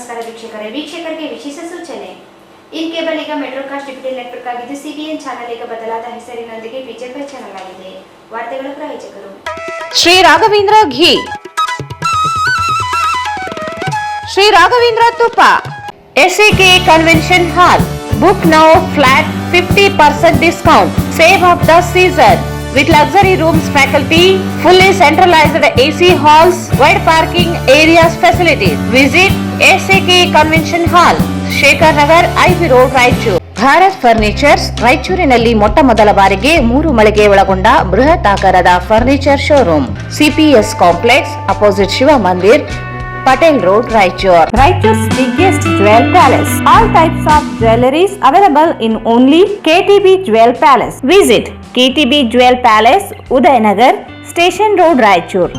ನಮಸ್ಕಾರ ವೀಕ್ಷಕರಿಗೆ ವಿಶೇಷ ಸೂಚನೆ. ಇನ್ ಕೇಬಲ್ ಈಗ ಮೆಟ್ರೋಕಾಸ್ಟ್ ಡಿಜಿಟಲ್ ನೆಟ್ವರ್ಕ್ ಆಗಿದ್ದು ಸಿಬಿಎನ್ ಚಾನೆಲ್ ಈಗ ಬದಲಾದ ಹೆಸರಿನೊಂದಿಗೆ ಬಿಜೆಪಿ ಚಾನೆಲ್ ಆಗಿದೆ. ವಾರ್ತೆಗಳ ಪ್ರಾಯೋಜಕರು ಶ್ರೀ ರಾಘವೇಂದ್ರ ಘೀ, ಶ್ರೀ ರಾಘವೇಂದ್ರ ತುಪ್ಪ, SAK convention hall. Book now flat 50% discount. Save of the season with luxury rooms, faculty, fully centralized AC halls, wide parking areas facilities. Visit SAK Convention Hall, Shekhar Nagar, IB Road, Raichur. Bharat furnitures ರಾಯಚೂರಿನಲ್ಲಿ ಮೊಟ್ಟ ಮೊದಲ ಬಾರಿಗೆ 3 ಮಳಿಗೆ ಒಳಗೊಂಡ ಬೃಹತ್ ಆಕಾರದ furniture showroom. CPS complex opposite Shiva Mandir, Patel Road, Raichur. Raichur's biggest jewel palace. All types of jewelries available in only KTB Jewel Palace. Visit KTB Jewel Palace, Udayanagar, Station Road, Raichur.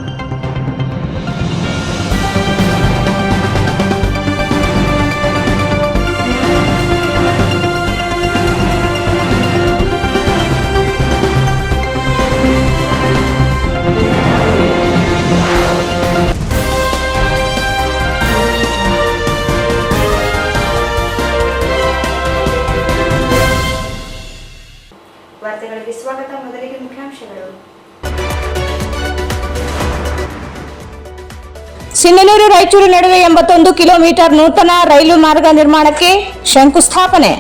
ವಾರ್ತೆಗಳಿಗೆ ಸ್ವಾಗತ. ಮೊದಲಿಗೆ ಮುಖ್ಯಾಂಶಗಳು. ಸಿಂಧನೂರು ರಾಯಚೂರು ನಡುವೆ 81 ಕಿಲೋಮೀಟರ್ ನೂತನ ರೈಲು ಮಾರ್ಗ ನಿರ್ಮಾಣಕ್ಕೆ ಶಂಕುಸ್ಥಾಪನೆ.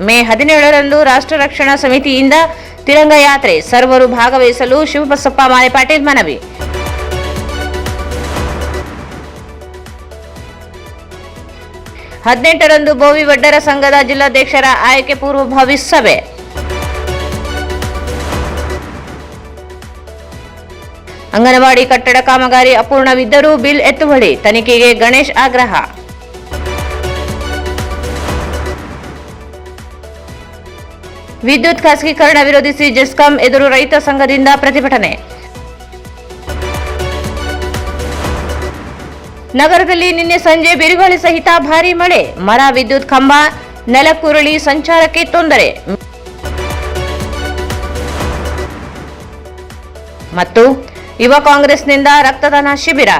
ಮೇ 17ರಂದು ರಾಷ್ಟ್ರ ರಕ್ಷಣಾ ಸಮಿತಿಯಿಂದ ತಿರಂಗ ಯಾತ್ರೆ, ಸರ್ವರು ಭಾಗವಹಿಸಲು ಶಿವಬಸಪ್ಪ ಮಾಲೆ ಪಾಟೀಲ್ ಮನವಿ. ಹದಿನೆಂಟರಂದು ಬೋವಿ ವಡ್ಡರ ಸಂಘದ ಜಿಲ್ಲಾಧ್ಯಕ್ಷರ ಆಯ್ಕೆ ಪೂರ್ವಭಾವಿ ಸಭೆ. ಅಂಗನವಾಡಿ ಕಟ್ಟಡ ಕಾಮಗಾರಿ ಅಪೂರ್ಣವಿದ್ದರೂ ಬಿಲ್ ಎತ್ತುವಳಿ, ತನಿಖೆಗೆ ಗಣೇಶ್ ಆಗ್ರಹ. ವಿದ್ಯುತ್ ಖಾಸಗೀಕರಣ ವಿರೋಧಿಸಿ ಜೆಸ್ಕಾಂ ಎದುರು ರೈತ ಸಂಘದಿಂದ ಪ್ರತಿಭಟನೆ. ನಗರದಲ್ಲಿ ನಿನ್ನೆ ಸಂಜೆ ಬಿರುಗಾಳಿ ಸಹಿತ ಭಾರೀ ಮಳೆ, ಮರ, ವಿದ್ಯುತ್ ಕಂಬ ನೆಲಕ್ಕುರುಳಿ ಸಂಚಾರಕ್ಕೆ ತೊಂದರೆ. ಮತ್ತು ಯುವ ಕಾಂಗ್ರೆಸ್ನಿಂದ ರಕ್ತದಾನ ಶಿಬಿರ.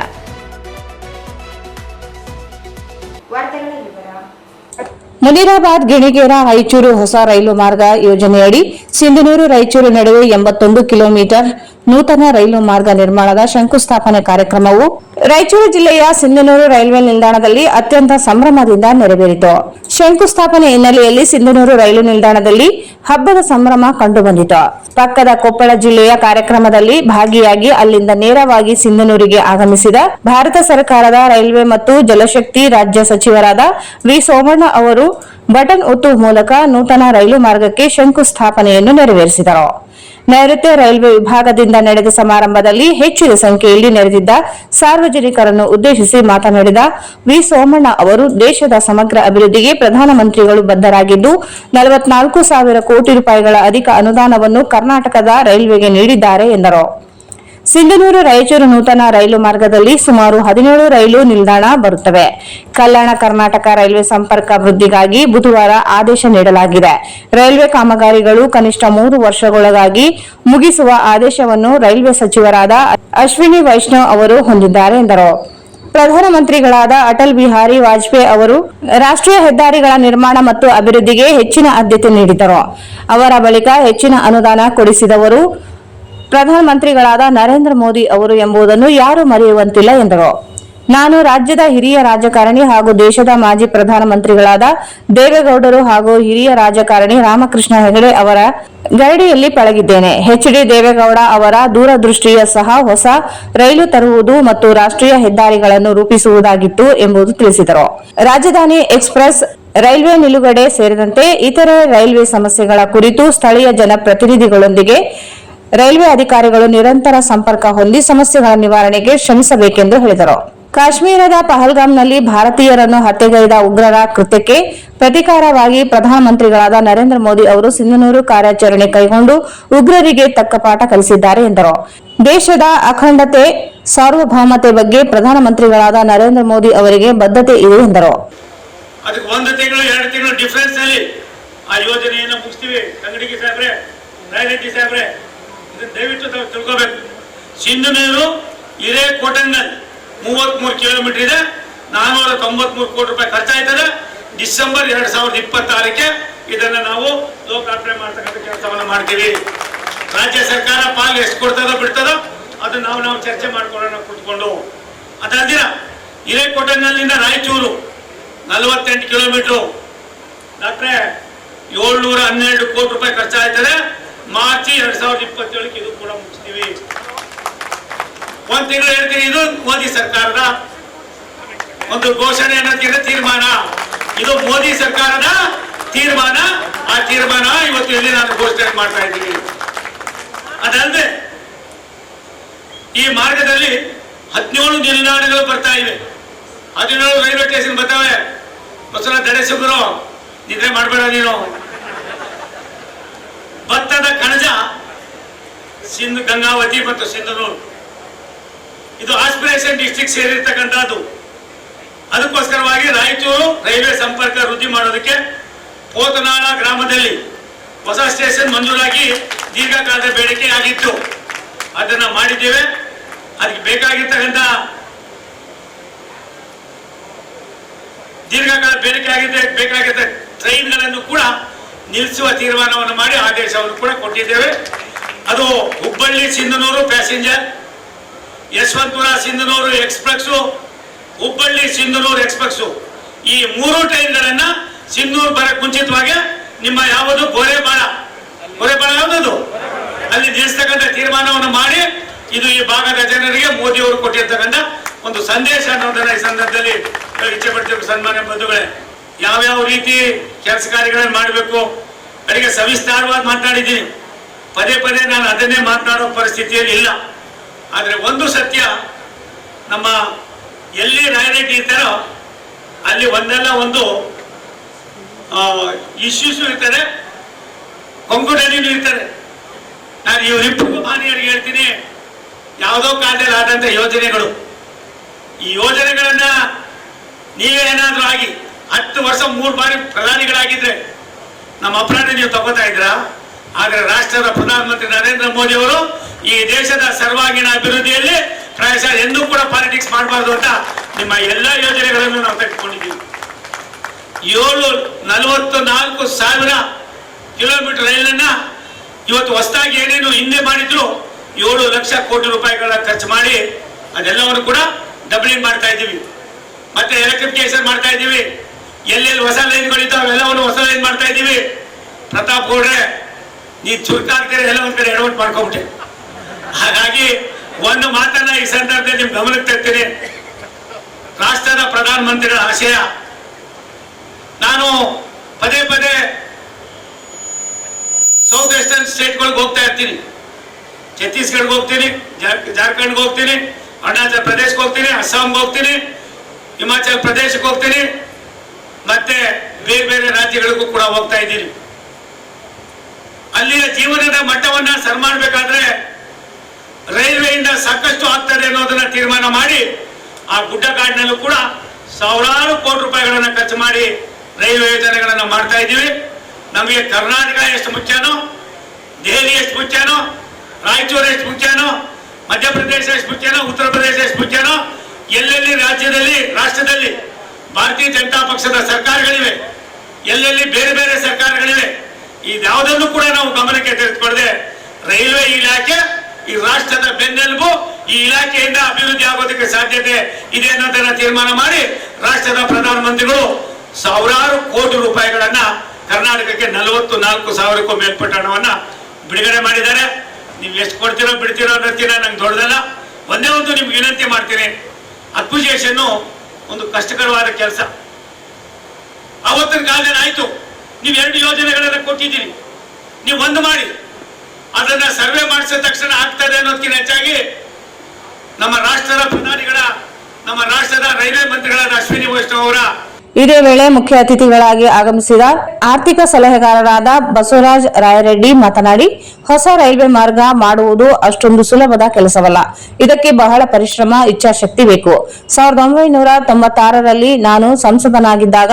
ಮುನಿರಾಬಾದ್ ಗಿಣಿಗೇರ ರಾಯಚೂರು ಹೊಸ ರೈಲು ಮಾರ್ಗ ಯೋಜನೆಯಡಿ ಸಿಂಧನೂರು ರಾಯಚೂರು ನಡುವೆ 81 ಕಿಲೋಮೀಟರ್ ನೂತನ ರೈಲು ಮಾರ್ಗ ನಿರ್ಮಾಣದ ಶಂಕುಸ್ಥಾಪನೆ ಕಾರ್ಯಕ್ರಮವು ರಾಯಚೂರು ಜಿಲ್ಲೆಯ ಸಿಂಧನೂರು ರೈಲ್ವೆ ನಿಲ್ದಾಣದಲ್ಲಿ ಅತ್ಯಂತ ಸಂಭ್ರಮದಿಂದ ನೆರವೇರಿತು. ಶಂಕುಸ್ಥಾಪನೆ ಹಿನ್ನೆಲೆಯಲ್ಲಿ ಸಿಂಧನೂರು ರೈಲು ನಿಲ್ದಾಣದಲ್ಲಿ ಹಬ್ಬದ ಸಂಭ್ರಮ ಕಂಡುಬಂದಿತು. ಪಕ್ಕದ ಕೊಪ್ಪಳ ಜಿಲ್ಲೆಯ ಕಾರ್ಯಕ್ರಮದಲ್ಲಿ ಭಾಗಿಯಾಗಿ ಅಲ್ಲಿಂದ ನೇರವಾಗಿ ಸಿಂಧನೂರಿಗೆ ಆಗಮಿಸಿದ ಭಾರತ ಸರ್ಕಾರದ ರೈಲ್ವೆ ಮತ್ತು ಜಲಶಕ್ತಿ ರಾಜ್ಯ ಸಚಿವರಾದ ವಿ ಸೋಮಣ್ಣ ಅವರು ಬಟನ್ ಒತ್ತುವ ಮೂಲಕ ನೂತನ ರೈಲು ಮಾರ್ಗಕ್ಕೆ ಶಂಕುಸ್ಥಾಪನೆಯನ್ನು ನೆರವೇರಿಸಿದರು. ನೈಋತ್ಯ ರೈಲ್ವೆ ವಿಭಾಗದಿಂದ ನಡೆದ ಸಮಾರಂಭದಲ್ಲಿ ಹೆಚ್ಚಿನ ಸಂಖ್ಯೆಯಲ್ಲಿ ನೆರೆದಿದ್ದ ಸಾರ್ವಜನಿಕರನ್ನು ಉದ್ದೇಶಿಸಿ ಮಾತನಾಡಿದ ವಿ ಸೋಮಣ್ಣ ಅವರು, ದೇಶದ ಸಮಗ್ರ ಅಭಿವೃದ್ಧಿಗೆ ಪ್ರಧಾನಮಂತ್ರಿಗಳು ಬದ್ಧರಾಗಿದ್ದು 44,000 ಕೋಟಿ ರೂಪಾಯಿಗಳ ಅಧಿಕ ಅನುದಾನವನ್ನು ಕರ್ನಾಟಕದ ರೈಲ್ವೆಗೆ ನೀಡಿದ್ದಾರೆ ಎಂದರು. ಸಿಂಧನೂರು ರಾಯಚೂರು ನೂತನ ರೈಲು ಮಾರ್ಗದಲ್ಲಿ ಸುಮಾರು 17 ರೈಲು ನಿಲ್ದಾಣ ಬರುತ್ತವೆ. ಕಲ್ಯಾಣ ಕರ್ನಾಟಕ ರೈಲ್ವೆ ಸಂಪರ್ಕ ವೃದ್ಧಿಗಾಗಿ ಬುಧವಾರ ಆದೇಶ ನೀಡಲಾಗಿದೆ. ರೈಲ್ವೆ ಕಾಮಗಾರಿಗಳು ಕನಿಷ್ಠ 3 ವರ್ಷಗಳೊಳಗಾಗಿ ಮುಗಿಸುವ ಆದೇಶವನ್ನು ರೈಲ್ವೆ ಸಚಿವರಾದ ಅಶ್ವಿನಿ ವೈಷ್ಣವ್ ಅವರು ಹೊಂದಿದ್ದಾರೆ ಎಂದರು. ಪ್ರಧಾನಮಂತ್ರಿಗಳಾದ ಅಟಲ್ ಬಿಹಾರಿ ವಾಜಪೇಯಿ ಅವರು ರಾಷ್ಟ್ರೀಯ ಹೆದ್ದಾರಿಗಳ ನಿರ್ಮಾಣ ಮತ್ತು ಅಭಿವೃದ್ಧಿಗೆ ಹೆಚ್ಚಿನ ಆದ್ಯತೆ ನೀಡಿದರು. ಅವರ ಬಳಿಕ ಹೆಚ್ಚಿನ ಅನುದಾನ ಕೊಡಿಸಿದವರು ಪ್ರಧಾನಮಂತ್ರಿಗಳಾದ ನರೇಂದ್ರ ಮೋದಿ ಅವರು ಎಂಬುದನ್ನು ಯಾರು ಮರೆಯುವಂತಿಲ್ಲ ಎಂದರು. ನಾನು ರಾಜ್ಯದ ಹಿರಿಯ ರಾಜಕಾರಣಿ ಹಾಗೂ ದೇಶದ ಮಾಜಿ ಪ್ರಧಾನಮಂತ್ರಿಗಳಾದ ದೇವೇಗೌಡರು ಹಾಗೂ ಹಿರಿಯ ರಾಜಕಾರಣಿ ರಾಮಕೃಷ್ಣ ಹೆಗಡೆ ಅವರ ಗರಡಿಯಲ್ಲಿ ಪಳಗಿದ್ದೇನೆ. HD ದೇವೇಗೌಡ ಅವರ ದೂರದೃಷ್ಟಿಯ ಸಹ ಹೊಸ ರೈಲು ತರುವುದು ಮತ್ತು ರಾಷ್ಟ್ರೀಯ ಹೆದ್ದಾರಿಗಳನ್ನು ರೂಪಿಸುವುದಾಗಿತ್ತು ಎಂಬುದು ತಿಳಿಸಿದರು. ರಾಜಧಾನಿ ಎಕ್ಸ್ಪ್ರೆಸ್ ರೈಲ್ವೆ ನಿಲುಗಡೆ ಸೇರಿದಂತೆ ಇತರೆ ರೈಲ್ವೆ ಸಮಸ್ಯೆಗಳ ಕುರಿತು ಸ್ಥಳೀಯ ಜನಪ್ರತಿನಿಧಿಗಳೊಂದಿಗೆ ರೈಲ್ವೆ ಅಧಿಕಾರಿಗಳು ನಿರಂತರ ಸಂಪರ್ಕ ಹೊಂದಿ ಸಮಸ್ಯೆಗಳ ನಿವಾರಣೆಗೆ ಶ್ರಮಿಸಬೇಕೆಂದು ಹೇಳಿದರು. ಕಾಶ್ಮೀರದ ಪಹಲ್ಗಾಮ್ನಲ್ಲಿ ಭಾರತೀಯರನ್ನು ಹತ್ಯೆಗೈದ ಉಗ್ರರ ಕೃತ್ಯಕ್ಕೆ ಪ್ರತೀಕಾರವಾಗಿ ಪ್ರಧಾನಮಂತ್ರಿಗಳಾದ ನರೇಂದ್ರ ಮೋದಿ ಅವರು ಸಿಂಧನೂರು ಕಾರ್ಯಾಚರಣೆ ಕೈಗೊಂಡು ಉಗ್ರರಿಗೆ ತಕ್ಕ ಪಾಠ ಕಲಿಸಿದ್ದಾರೆ ಎಂದರು. ದೇಶದ ಅಖಂಡತೆ, ಸಾರ್ವಭೌಮತೆ ಬಗ್ಗೆ ಪ್ರಧಾನಮಂತ್ರಿಗಳಾದ ನರೇಂದ್ರ ಮೋದಿ ಅವರಿಗೆ ಬದ್ಧತೆ ಇದೆ ಎಂದರು. ದಯವಿಟ್ಟು ತಿಳ್ಕೋಬೇಕು. ಸಿಂಧನೂರು ಹಿರೇಕೋಟೆನಲ್ಲಿ 33 ಕಿಲೋಮೀಟರ್ ಇದೆ, 493 ಕೋಟಿ ರೂಪಾಯಿ ಖರ್ಚಾಯ್ತದೆ. ಡಿಸೆಂಬರ್ 2026ಕ್ಕೆ ಇದನ್ನ ನಾವು ಲೋಕಾರ್ಪಣೆ ಮಾಡ್ತಕ್ಕಂಥ ಕೆಲಸವನ್ನು ಮಾಡ್ತೀವಿ. ರಾಜ್ಯ ಸರ್ಕಾರ ಪಾಲು ಎಷ್ಟು ಕೊಡ್ತದೋ ಬಿಡ್ತದೋ ಅದು ನಾವು ಚರ್ಚೆ ಮಾಡ್ಕೊಳ್ಳೋಣ ಕೂತ್ಕೊಂಡು. ಅದಲ್ದಿರ ಹಿರೇಕೊಟ್ಟಂಗಲ್ಲಿಂದ ರಾಯಚೂರು 48 ಕಿಲೋಮೀಟರ್ ಡಾಕ್ಟ್ರೆ 712 ಕೋಟಿ ರೂಪಾಯಿ ಖರ್ಚಾಯ್ತದೆ. ಮಾರ್ಚ್ 2027ಕ್ಕೆ ಇದು ಕೂಡ ಮುಗಿಸ್ತೀವಿ. ಒಂದ್ ತಿಂಗಳು ಹೇಳ್ತೀನಿ, ಇದು ಮೋದಿ ಸರ್ಕಾರದ ಒಂದು ಘೋಷಣೆ ಅನ್ನೋದಕ್ಕಿಂತ ತೀರ್ಮಾನ. ಇದು ಮೋದಿ ಸರ್ಕಾರದ ತೀರ್ಮಾನ. ಆ ತೀರ್ಮಾನ ಇವತ್ತು ಇಲ್ಲಿ ನಾನು ಘೋಷಣೆ ಮಾಡ್ತಾ ಇದ್ದೀವಿ. ಅದಲ್ಲದೆ ಈ ಮಾರ್ಗದಲ್ಲಿ 17 ನಿಲ್ದಾಣಗಳು ಬರ್ತಾ ಇವೆ. 17 ರೈಲ್ವೆ ಸ್ಟೇಷನ್ ಬರ್ತಾವೆ. ಬಸವ ದಡೇಶಗುರು ನಿದ್ರೆ ಮಾಡಬೇಡ ನೀನು. ಭತ್ತದ ಕಣಜ ಸಿಂಧು, ಗಂಗಾವತಿ ಮತ್ತು ಸಿಂಧನೂರು ಇದು ಆಸ್ಪಿರೇಷನ್ ಡಿಸ್ಟ್ರಿಕ್ಟ್ ಸೇರಿರ್ತಕ್ಕಂಥದ್ದು. ಅದಕ್ಕೋಸ್ಕರವಾಗಿ ರಾಯಚೂರು ರೈಲ್ವೆ ಸಂಪರ್ಕ ವೃದ್ಧಿ ಮಾಡೋದಕ್ಕೆ ಪೋತನಾಳ ಗ್ರಾಮದಲ್ಲಿ ಹೊಸ ಸ್ಟೇಷನ್ ಮಂಜೂರಾಗಿ ದೀರ್ಘಕಾಲದ ಬೇಡಿಕೆ ಆಗಿತ್ತು. ಅದನ್ನ ಮಾಡಿದ್ದೇವೆ. ಅದಕ್ಕೆ ಬೇಕಾಗಿರ್ತಕ್ಕಂಥ ದೀರ್ಘಕಾಲ ಬೇಡಿಕೆ ಬೇಕಾಗಿದ್ದ ಟ್ರೈನ್ಗಳನ್ನು ಕೂಡ ನಿಲ್ಲಿಸುವ ತೀರ್ಮಾನವನ್ನು ಮಾಡಿ ಆದೇಶವನ್ನು ಕೂಡ ಕೊಟ್ಟಿದ್ದೇವೆ. ಅದು Hubballi Sindhanur passenger, Yeshwanthpur Sindhanur express, Hubballi Sindhanur express, ಈ 3 ಟ್ರೈನ್ಗಳನ್ನ ಸಿಂಧನೂರು ಬರಕ್ ಮುಂಚಿತವಾಗಿ ನಿಮ್ಮ ಯಾವುದು ಗೋರೆಬಾಳ ಯಾವುದು ಅಲ್ಲಿ ನಿಲ್ಲಿಸ್ತಕ್ಕಂಥ ತೀರ್ಮಾನವನ್ನು ಮಾಡಿ, ಇದು ಈ ಭಾಗದ ಜನರಿಗೆ ಮೋದಿ ಅವರು ಕೊಟ್ಟಿರ್ತಕ್ಕಂಥ ಒಂದು ಸಂದೇಶ ಅನ್ನೋದನ್ನ ಈ ಸಂದರ್ಭದಲ್ಲಿ ಇಚ್ಛೆ ಪಡ್ತೀವಿ. ಸನ್ಮಾನ್ಯ ಬಂಧುಗಳೇ, ಯಾವ್ಯಾವ ರೀತಿ ಕೆಲಸ ಕಾರ್ಯಗಳನ್ನು ಮಾಡಬೇಕು ಬೆಳಿಗ್ಗೆ ಸವಿಸ್ತಾರವಾಗಿ ಮಾತನಾಡಿದ್ದೀನಿ. ಪದೇ ಪದೇ ನಾನು ಅದನ್ನೇ ಮಾತನಾಡೋ ಪರಿಸ್ಥಿತಿಯಲ್ಲಿ ಇಲ್ಲ. ಆದರೆ ಒಂದು ಸತ್ಯ, ನಮ್ಮ ಎಲ್ಲಿ ರಾಯರೆಡ್ಡಿ ಇರ್ತಾರೋ ಅಲ್ಲಿ ಒಂದಲ್ಲ ಒಂದು ಇಶ್ಯೂಸ್ ಇರ್ತಾರೆ, ಕೊಂಕುಡಲಿನೂ ಇರ್ತಾರೆ. ನಾನು ಇವರಿಬ್ಬರಿಗೂ ಮಾನ್ಯರಿಗೆ ಹೇಳ್ತೀನಿ, ಯಾವುದೋ ಕಾಲದಲ್ಲಿ ಆದಂಥ ಯೋಜನೆಗಳು, ಈ ಯೋಜನೆಗಳನ್ನ ನೀವೇನಾದ್ರೂ ಆಗಿ 10 ವರ್ಷ 3 ಬಾರಿ ಪ್ರಧಾನಿಗಳಾಗಿದ್ರೆ ನಮ್ಮ ಅಪರಾಧ ನೀವು ತಗೋತಾ ಇದ್ರ. ಆದ್ರೆ ರಾಷ್ಟ್ರದ ಪ್ರಧಾನಮಂತ್ರಿ ನರೇಂದ್ರ ಮೋದಿ ಅವರು ಈ ದೇಶದ ಸರ್ವಾಂಗೀಣ ಅಭಿವೃದ್ಧಿಯಲ್ಲಿ ಪ್ರಾಯಶಃ ಎಂದೂ ಕೂಡ ಪಾಲಿಟಿಕ್ಸ್ ಮಾಡಬಾರ್ದು ಅಂತ ನಿಮ್ಮ ಎಲ್ಲ ಯೋಜನೆಗಳನ್ನು ನಾವು ತೆಗೆದುಕೊಂಡಿದ್ದೀವಿ. 744,000 ಕಿಲೋಮೀಟರ್ ರೈಲನ್ನ ಇವತ್ತು ಹೊಸದಾಗಿ ಏನೇನು ಹಿಂದೆ ಮಾಡಿದ್ರು 7 ಲಕ್ಷ ಕೋಟಿ ರೂಪಾಯಿಗಳ ಖರ್ಚು ಮಾಡಿ ಅದೆಲ್ಲವನ್ನು ಕೂಡ ಡಬ್ಲಿಂಗ್ ಮಾಡ್ತಾ ಇದ್ದೀವಿ. ಮತ್ತೆ ಎಲೆಕ್ಟ್ರಿಫಿಕೇಶನ್ ಮಾಡ್ತಾ ಇದ್ದೀವಿ. ಎಲ್ಲೆಲ್ಲಿ ಹೊಸ ಲೈನ್ಗಳಿದ್ದಾವೆ ಅವೆಲ್ಲವನ್ನು ಹೊಸ ಲೈನ್ ಮಾಡ್ತಾ ಇದ್ದೀವಿ. ಪ್ರತಾಪ್ ಗೌಡ್ರೆ, ನೀ ಚುರುಕಾಗ್ತೀರ ಎಲ್ಲ ಒಂದ್ ಕಡೆ ಎಡವಟ್ ಮಾಡ್ಕೊಂಬಿಟ್ಟೆ. ಹಾಗಾಗಿ ಒಂದು ಮಾತನ್ನ ಈ ಸಂದರ್ಭದಲ್ಲಿ ನಿಮ್ ಗಮನಕ್ಕೆ ತರ್ತೀನಿ. ರಾಷ್ಟ್ರದ ಪ್ರಧಾನಮಂತ್ರಿಗಳ ಆಶಯ, ನಾನು ಪದೇ ಪದೇ ಸೌತ್ ವೆಸ್ಟರ್ನ್ ಸ್ಟೇಟ್ಗಳಿಗೆ ಹೋಗ್ತಾ ಇರ್ತೀನಿ. ಛತ್ತೀಸ್ಗಢಗೆ ಹೋಗ್ತೀನಿ, ಜಾರ್ಖಂಡ್ಗೆ ಹೋಗ್ತೀನಿ, ಅರುಣಾಚಲ್ ಪ್ರದೇಶಕ್ಕೆ ಹೋಗ್ತೀನಿ, ಅಸ್ಸಾಂಗೆ ಹೋಗ್ತೀನಿ, ಹಿಮಾಚಲ್ ಪ್ರದೇಶಕ್ಕೆ ಹೋಗ್ತೀನಿ, ಮತ್ತೆ ಬೇರೆ ಬೇರೆ ರಾಜ್ಯಗಳಿಗೂ ಕೂಡ ಹೋಗ್ತಾ ಇದ್ದೀನಿ. ಅಲ್ಲಿಯ ಜೀವನದ ಮಟ್ಟವನ್ನ ಸರಿ ಮಾಡಬೇಕಾದ್ರೆ ರೈಲ್ವೆಯಿಂದ ಸಾಕಷ್ಟು ಆಗ್ತದೆ ಅನ್ನೋದನ್ನ ತೀರ್ಮಾನ ಮಾಡಿ ಆ ಗುಡ್ಡಗಾಡಿನಲ್ಲೂ ಕೂಡ ಸಾವಿರಾರು ಕೋಟಿ ರೂಪಾಯಿಗಳನ್ನ ಖರ್ಚು ಮಾಡಿ ರೈಲ್ವೆ ಯೋಜನೆಗಳನ್ನ ಮಾಡ್ತಾ ಇದ್ದೀವಿ. ನಮಗೆ ಕರ್ನಾಟಕ ಎಷ್ಟು ಮುಖ್ಯನೋ, ದೆಹಲಿ ಎಷ್ಟು ಮುಖ್ಯನೋ, ರಾಯಚೂರು ಎಷ್ಟು ಮುಖ್ಯನೋ, ಮಧ್ಯಪ್ರದೇಶ ಎಷ್ಟು ಮುಖ್ಯನೋ, ಉತ್ತರ ಪ್ರದೇಶ ಎಷ್ಟು ಮುಖ್ಯನೋ, ಎಲ್ಲೆಲ್ಲಿ ರಾಷ್ಟ್ರದಲ್ಲಿ ಭಾರತೀಯ ಜನತಾ ಪಕ್ಷದ ಸರ್ಕಾರಗಳಿವೆ, ಎಲ್ಲೆಲ್ಲಿ ಬೇರೆ ಬೇರೆ ಸರ್ಕಾರಗಳಿವೆ, ಇದ್ಯಾವುದನ್ನು ಕೂಡ ನಾವು ಗಮನಕ್ಕೆ ತೆಗೆದುಕೊಳ್ಳದೆ ರೈಲ್ವೆ ಇಲಾಖೆ ಈ ರಾಷ್ಟ್ರದ ಬೆನ್ನೆಲುಬು, ಈ ಇಲಾಖೆಯಿಂದ ಅಭಿವೃದ್ಧಿ ಆಗೋದಕ್ಕೆ ಸಾಧ್ಯತೆ ಇದೆ ಅನ್ನೋದನ್ನ ತೀರ್ಮಾನ ಮಾಡಿ ರಾಷ್ಟ್ರದ ಪ್ರಧಾನಮಂತ್ರಿಗಳು ಸಾವಿರಾರು ಕೋಟಿ ರೂಪಾಯಿಗಳನ್ನ ಕರ್ನಾಟಕಕ್ಕೆ 44,000ಕ್ಕೂ ಮೇಲ್ಪಟ್ಟ ಹಣವನ್ನ ಬಿಡುಗಡೆ ಮಾಡಿದ್ದಾರೆ. ನೀವು ಎಷ್ಟು ಕೊಡ್ತೀರೋ ಬಿಡ್ತೀರೋ ಅನ್ನೋದಕ್ಕಿಂತ ನಂಗೆ ದೊಡ್ಡದಲ್ಲ. ಒಂದೇ ಒಂದು ನಿಮ್ಗೆ ವಿನಂತಿ ಮಾಡ್ತೀನಿ, ಅಕ್ವಿಜೇಷನ್ ಒಂದು ಕಷ್ಟಕರವಾದ ಕೆಲಸ. ಅವತ್ತಿನ ಕಾಲದಲ್ಲಿ ಆಯ್ತು, ನೀವು 2 ಯೋಜನೆಗಳನ್ನ ಕೊಟ್ಟಿದ್ದೀರಿ, ನೀವು ಒಂದು ಮಾಡಿ ಅದನ್ನ ಸರ್ವೆ ಮಾಡಿಸಿದ ತಕ್ಷಣ ಆಗ್ತದೆ ಅನ್ನೋದಕ್ಕಿಂತ ಹೆಚ್ಚಾಗಿ ನಮ್ಮ ರಾಷ್ಟ್ರದ ಪ್ರಧಾನಿಗಳ, ನಮ್ಮ ರಾಷ್ಟ್ರದ ರೈಲ್ವೆ ಮಂತ್ರಿಗಳಾದ ಅಶ್ವಿನಿ ವೈಷ್ಣವ್ ಅವರ ಇದೇ ವೇಳೆ ಮುಖ್ಯ ಅತಿಥಿಗಳಾಗಿ ಆಗಮಿಸಿದ ಆರ್ಥಿಕ ಸಲಹೆಗಾರರಾದ ಬಸವರಾಜ ರಾಯರೆಡ್ಡಿ ಮಾತನಾಡಿ, ಹೊಸ ರೈಲ್ವೆ ಮಾರ್ಗ ಮಾಡುವುದು ಅಷ್ಟೊಂದು ಸುಲಭದ ಕೆಲಸವಲ್ಲ. ಇದಕ್ಕೆ ಬಹಳ ಪರಿಶ್ರಮ, ಇಚ್ಛಾಶಕ್ತಿ ಬೇಕು. 1996ರಲ್ಲಿ ನಾನು ಸಂಸದನಾಗಿದ್ದಾಗ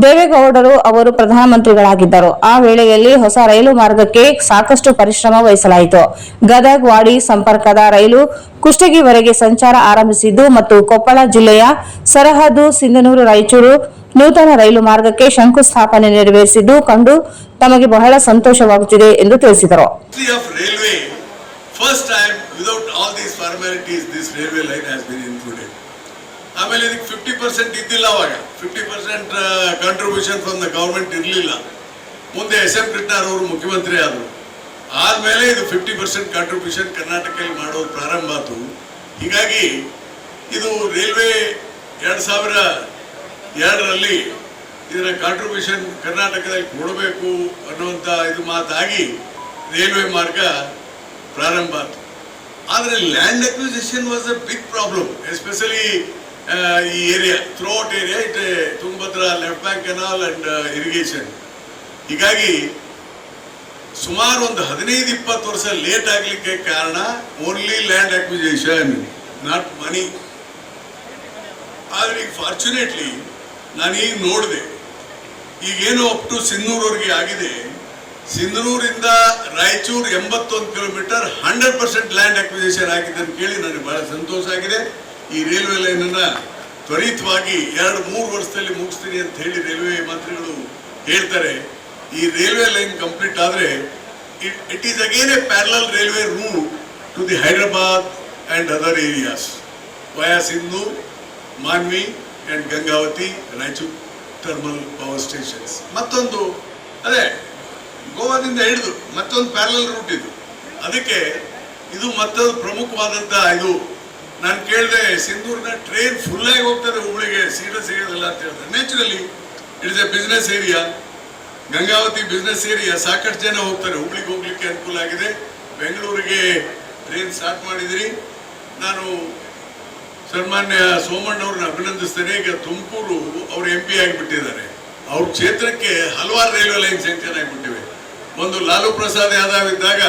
ದೇವೇಗೌಡರು ಅವರು ಪ್ರಧಾನಮಂತ್ರಿಗಳಾಗಿದ್ದರು. ಆ ವೇಳೆಯಲ್ಲಿ ಹೊಸ ರೈಲು ಮಾರ್ಗಕ್ಕೆ ಸಾಕಷ್ಟು ಪರಿಶ್ರಮ ವಹಿಸಲಾಯಿತು. ಗದಗ್ ವಾಡಿ ಸಂಪರ್ಕದ ರೈಲು ಕುಷ್ಟಗಿವರೆಗೆ ಸಂಚಾರ ಆರಂಭಿಸಿದ್ದು ಮತ್ತು ಕೊಪ್ಪಳ ಜಿಲ್ಲೆಯ ಸರಹದ್ದು ಸಿಂಧನೂರು ರಾಯಚೂರು ನೂತನ ರೈಲು ಮಾರ್ಗಕ್ಕೆ ಶಂಕುಸ್ಥಾಪನೆ ನೆರವೇರಿಸಿದ್ದು ಕಂಡು ತಮಗೆ ಬಹಳ ಸಂತೋಷವಾಗುತ್ತಿದೆ ಎಂದು ತಿಳಿಸಿದರು. ಆಮೇಲೆ ಇದಕ್ಕೆ 50% ಇದ್ದಿಲ್ಲ, ಅವಾಗ 50% ಕಾಂಟ್ರಿಬ್ಯೂಷನ್ ಫ್ರಮ್ ದ ಗವರ್ಮೆಂಟ್ ಇರಲಿಲ್ಲ. ಮುಂದೆ SM ಕೃಷ್ಣರ್ ಅವರು ಮುಖ್ಯಮಂತ್ರಿ ಆದರು. ಆದ್ಮೇಲೆ ಇದು 50% ಕಾಂಟ್ರಿಬ್ಯೂಷನ್ ಕರ್ನಾಟಕದಲ್ಲಿ ಮಾಡೋದು ಪ್ರಾರಂಭ ಆಯಿತು. ಹೀಗಾಗಿ ಇದು ರೈಲ್ವೆ 2002ರಲ್ಲಿ ಇದರ ಕಾಂಟ್ರಿಬ್ಯೂಷನ್ ಕರ್ನಾಟಕದಲ್ಲಿ ಕೊಡಬೇಕು ಅನ್ನುವಂಥ ಇದು ಮಾತಾಗಿ ರೈಲ್ವೆ ಮಾರ್ಗ ಪ್ರಾರಂಭ ಆಯಿತು. ಆದರೆ land acquisition was a big problem, especially ಈ area, throughout area, it Tungabhadra left bank canal and irrigation. ಹೀಗಾಗಿ ಸುಮಾರು ಒಂದು 15-20 ವರ್ಷ ಲೇಟ್ ಆಗಲಿಕ್ಕೆ ಕಾರಣ only land acquisition, not money. ಆದರೆ ಈಗ ಫಾರ್ಚುನೇಟ್ಲಿ ನಾನೀಗ ನೋಡಿದೆ, ಈಗೇನು ಅಪ್ ಟು ಸಿಂಧನೂರವರೆಗೆ ಆಗಿದೆ. ಸಿಂಧನೂರಿಂದ ರಾಯಚೂರು 81 ಕಿಲೋಮೀಟರ್ 100% ಲ್ಯಾಂಡ್ ಅಕ್ವಿಸಿಷನ್ ಆಗಿದ್ದನ್ನು ಕೇಳಿ ನನಗೆ ಬಹಳ ಸಂತೋಷ ಆಗಿದೆ. ಈ ರೈಲ್ವೆ ಲೈನನ್ನು ತ್ವರಿತವಾಗಿ 2-3 ವರ್ಷದಲ್ಲಿ ಮುಗಿಸ್ತೀನಿ ಅಂತ ಹೇಳಿ ರೈಲ್ವೆ ಮಂತ್ರಿಗಳು ಹೇಳ್ತಾರೆ. ಈ ರೈಲ್ವೆ ಲೈನ್ ಕಂಪ್ಲೀಟ್ ಆದರೆ it is again a parallel railway route to the Hyderabad and other areas via Sindhu, Manvi and Gangavathi, Raichur thermal power stations. ಮತ್ತೊಂದು ಅದೇ ಗೋವಾದಿಂದ ಹಿಡಿದು ಮತ್ತೊಂದು ಪ್ಯಾರಲಲ್ ರೂಟ್ ಇದು. ಅದಕ್ಕೆ ಇದು ಮತ್ತೊಂದು ಪ್ರಮುಖವಾದಂಥ ಇದು. ನಾನು ಕೇಳಿದೆ, ಸಿಂಧೂರಿನ ಟ್ರೈನ್ ಫುಲ್ಲಾಗಿ ಹೋಗ್ತದೆ ಹುಬ್ಳಿಗೆ, ಸೀಟು ಸಿಗೋದಿಲ್ಲ ಅಂತ ಹೇಳ್ತಾರೆ. Naturally it is a business area. Gangavathi business area, ಸಾಕಷ್ಟು ಜನ ಹೋಗ್ತಾರೆ. ಹುಬ್ಳಿಗೆ ಹೋಗ್ಲಿಕ್ಕೆ ಅನುಕೂಲ ಆಗಿದೆ. ಬೆಂಗಳೂರಿಗೆ ಟ್ರೈನ್ ಸ್ಟಾರ್ಟ್ ಮಾಡಿದಿರಿ. ನಾನು ಸನ್ಮಾನ್ಯ ಸೋಮಣ್ಣವ್ರನ್ನ ಅಭಿನಂದಿಸ್ತೇನೆ. ಈಗ ತುಮಕೂರು ಅವರು MP ಆಗಿಬಿಟ್ಟಿದ್ದಾರೆ. ಅವ್ರ ಕ್ಷೇತ್ರಕ್ಕೆ ಹಲವಾರು ರೈಲ್ವೆ ಲೈನ್ ಸ್ಯಾಂಕ್ಷನ್ ಆಗಿಬಿಟ್ಟಿವೆ. ಒಂದು ಲಾಲು ಪ್ರಸಾದ್ ಯಾದವ್ ಇದ್ದಾಗ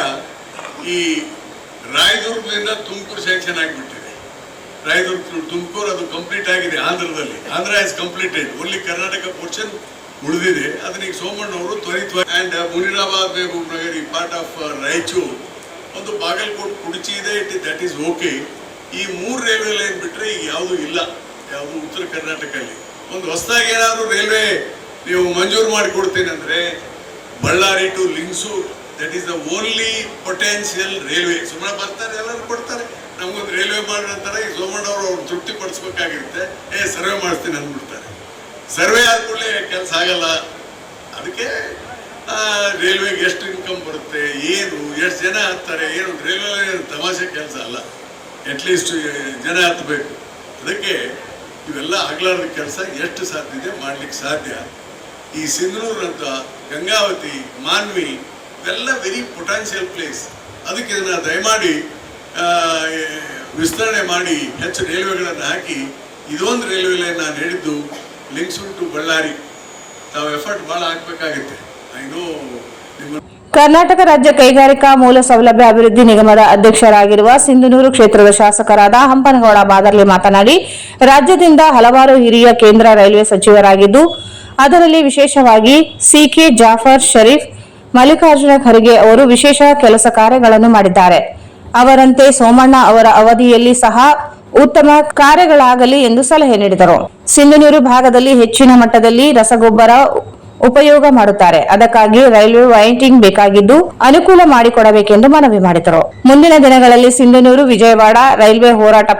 ಈ ರಾಯದುರ್ಗದಿಂದ ತುಮಕೂರು ಸ್ಯಾಂಕ್ಷನ್ ಆಗಿಬಿಟ್ಟಿದೆ. ರಾಯದುರ್ಗ ತುಮಕೂರು ಅದು ಕಂಪ್ಲೀಟ್ ಆಗಿದೆ ಆಂಧ್ರದಲ್ಲಿ. Andhra is completed, only Karnataka portion ಉಳಿದಿದೆ. ಅದನ್ನ ಈಗ ಸೋಮಣ್ಣವರು ತ್ವರಿತವಾಗಿ ಆ್ಯಂಡ್ ಮುನಿರಾಬಾದ್ ಮೆಹಬೂಬ್ ನಗರ್ ಈ ಪಾರ್ಟ್ ಆಫ್ ರಾಯಚೂರು, ಒಂದು ಬಾಗಲಕೋಟ್ ಕುಡಚಿ ಇದೆ, ದಟ್ ಈಸ್ ಓಕೆ. ಈ 3 ರೈಲ್ವೆ ಲೈನ್ ಬಿಟ್ಟರೆ ಈಗ ಯಾವುದೂ ಇಲ್ಲ, ಯಾವುದು ಉತ್ತರ ಕರ್ನಾಟಕದಲ್ಲಿ. ಒಂದು ಹೊಸದಾಗಿ ಏನಾದರೂ ರೈಲ್ವೆ ನೀವು ಮಂಜೂರು ಮಾಡಿಕೊಡ್ತೀನಿ ಅಂದರೆ Ballari to Lingsugur, that is the only potential railway. ಸುಮ್ಮನೆ ಬರ್ತಾರೆ, ಎಲ್ಲರೂ ಕೊಡ್ತಾರೆ, ನಮಗೊಂದು ರೈಲ್ವೆ ಮಾಡಿರ್ತಾರೆ. ಈ ಸೋಮಣ್ಣವರು ಅವ್ರು ತೃಪ್ತಿ ಪಡಿಸ್ಬೇಕಾಗಿರುತ್ತೆ. ಸರ್ವೆ ಮಾಡಿಸ್ತೀನಿ ಅಂದ್ಬಿಡ್ತಾರೆ. ಸರ್ವೆ ಆದ ಕೂಡಲೇ ಕೆಲಸ ಆಗಲ್ಲ. ಅದಕ್ಕೆ ರೈಲ್ವೆಗೆ ಎಷ್ಟು ಇನ್ಕಮ್ ಬರುತ್ತೆ, ಏನು ಎಷ್ಟು ಜನ ಹತ್ತಾರೆ, ಏನು ರೈಲ್ವೆ ತಮಾಷೆ ಕೆಲಸ ಅಲ್ಲ. ಅಟ್ಲೀಸ್ಟ್ ಜನ ಹತ್ತಬೇಕು. ಅದಕ್ಕೆ ಇವೆಲ್ಲ ಆಗಲಾರ್ದ ಕೆಲಸ ಎಷ್ಟು ಸಾಧ್ಯ ಇದೆ ಮಾಡಲಿಕ್ಕೆ ಸಾಧ್ಯ. ಈ ಸಿಂಧನೂರು ಅಂತ, ಗಂಗಾವತಿ, ಮಾನ್ವಿ ಇವೆಲ್ಲ ವೆರಿ ಪೊಟೆನ್ಷಿಯಲ್ ಪ್ಲೇಸ್. ಅದಕ್ಕೆ ಇದನ್ನು ದಯಮಾಡಿ ವಿಸ್ತರಣೆ ಮಾಡಿ ಹೆಚ್ಚು ರೈಲ್ವೆಗಳನ್ನು ಹಾಕಿ ಇದೊಂದು ರೈಲ್ವೆ ಲೈನ್ ನಾನು ಹೇಳಿದ್ದು ಲಿಂಗಸೂರು ಟು ಬಳ್ಳಾರಿ ತಾವು ಎಫರ್ಟ್ ಭಾಳ ಹಾಕಬೇಕಾಗುತ್ತೆ. ಐ ನೋ ನಿಮ್ಮ ಕರ್ನಾಟಕ ರಾಜ್ಯ ಕೈಗಾರಿಕಾ ಮೂಲ ಸೌಲಭ್ಯ ಅಭಿವೃದ್ಧಿ ನಿಗಮದ ಅಧ್ಯಕ್ಷರಾಗಿರುವ ಸಿಂಧನೂರು ಕ್ಷೇತ್ರದ ಶಾಸಕರಾದ ಹಂಪನಗೌಡ ಬಾದರ್ಲಿ ಮಾತನಾಡಿ, ರಾಜ್ಯದಿಂದ ಹಲವಾರು ಹಿರಿಯ ಕೇಂದ್ರ ರೈಲ್ವೆ ಸಚಿವರಾಗಿದ್ದು ಅದರಲ್ಲಿ ವಿಶೇಷವಾಗಿ CK ಜಾಫರ್ ಶರೀಫ್, ಮಲ್ಲಿಕಾರ್ಜುನ ಖರ್ಗೆ ಅವರು ವಿಶೇಷ ಕೆಲಸ ಕಾರ್ಯಗಳನ್ನು ಮಾಡಿದ್ದಾರೆ. ಅವರಂತೆ ಸೋಮಣ್ಣ ಅವರ ಅವಧಿಯಲ್ಲಿ ಸಹ ಉತ್ತಮ ಕಾರ್ಯಗಳಾಗಲಿ ಎಂದು ಸಲಹೆ ನೀಡಿದರು. ಸಿಂಧನೂರು ಭಾಗದಲ್ಲಿ ಹೆಚ್ಚಿನ ಮಟ್ಟದಲ್ಲಿ ರಸಗೊಬ್ಬರ ಉಪಯೋಗ ಮಾಡುತ್ತಾರೆ. ಅದಕ್ಕಾಗಿ ರೈಲ್ವೆ ವೈಂಟಿಂಗ್ ಬೇಕಾಗಿದ್ದು ಅನುಕೂಲ ಮಾಡಿಕೊಡಬೇಕೆಂದು ಮನವಿ ಮಾಡಿದರು. ಮುಂದಿನ ದಿನಗಳಲ್ಲಿ ಸಿಂಧನೂರು ವಿಜಯವಾಡ ರೈಲ್ವೆ ಹೋರಾಟ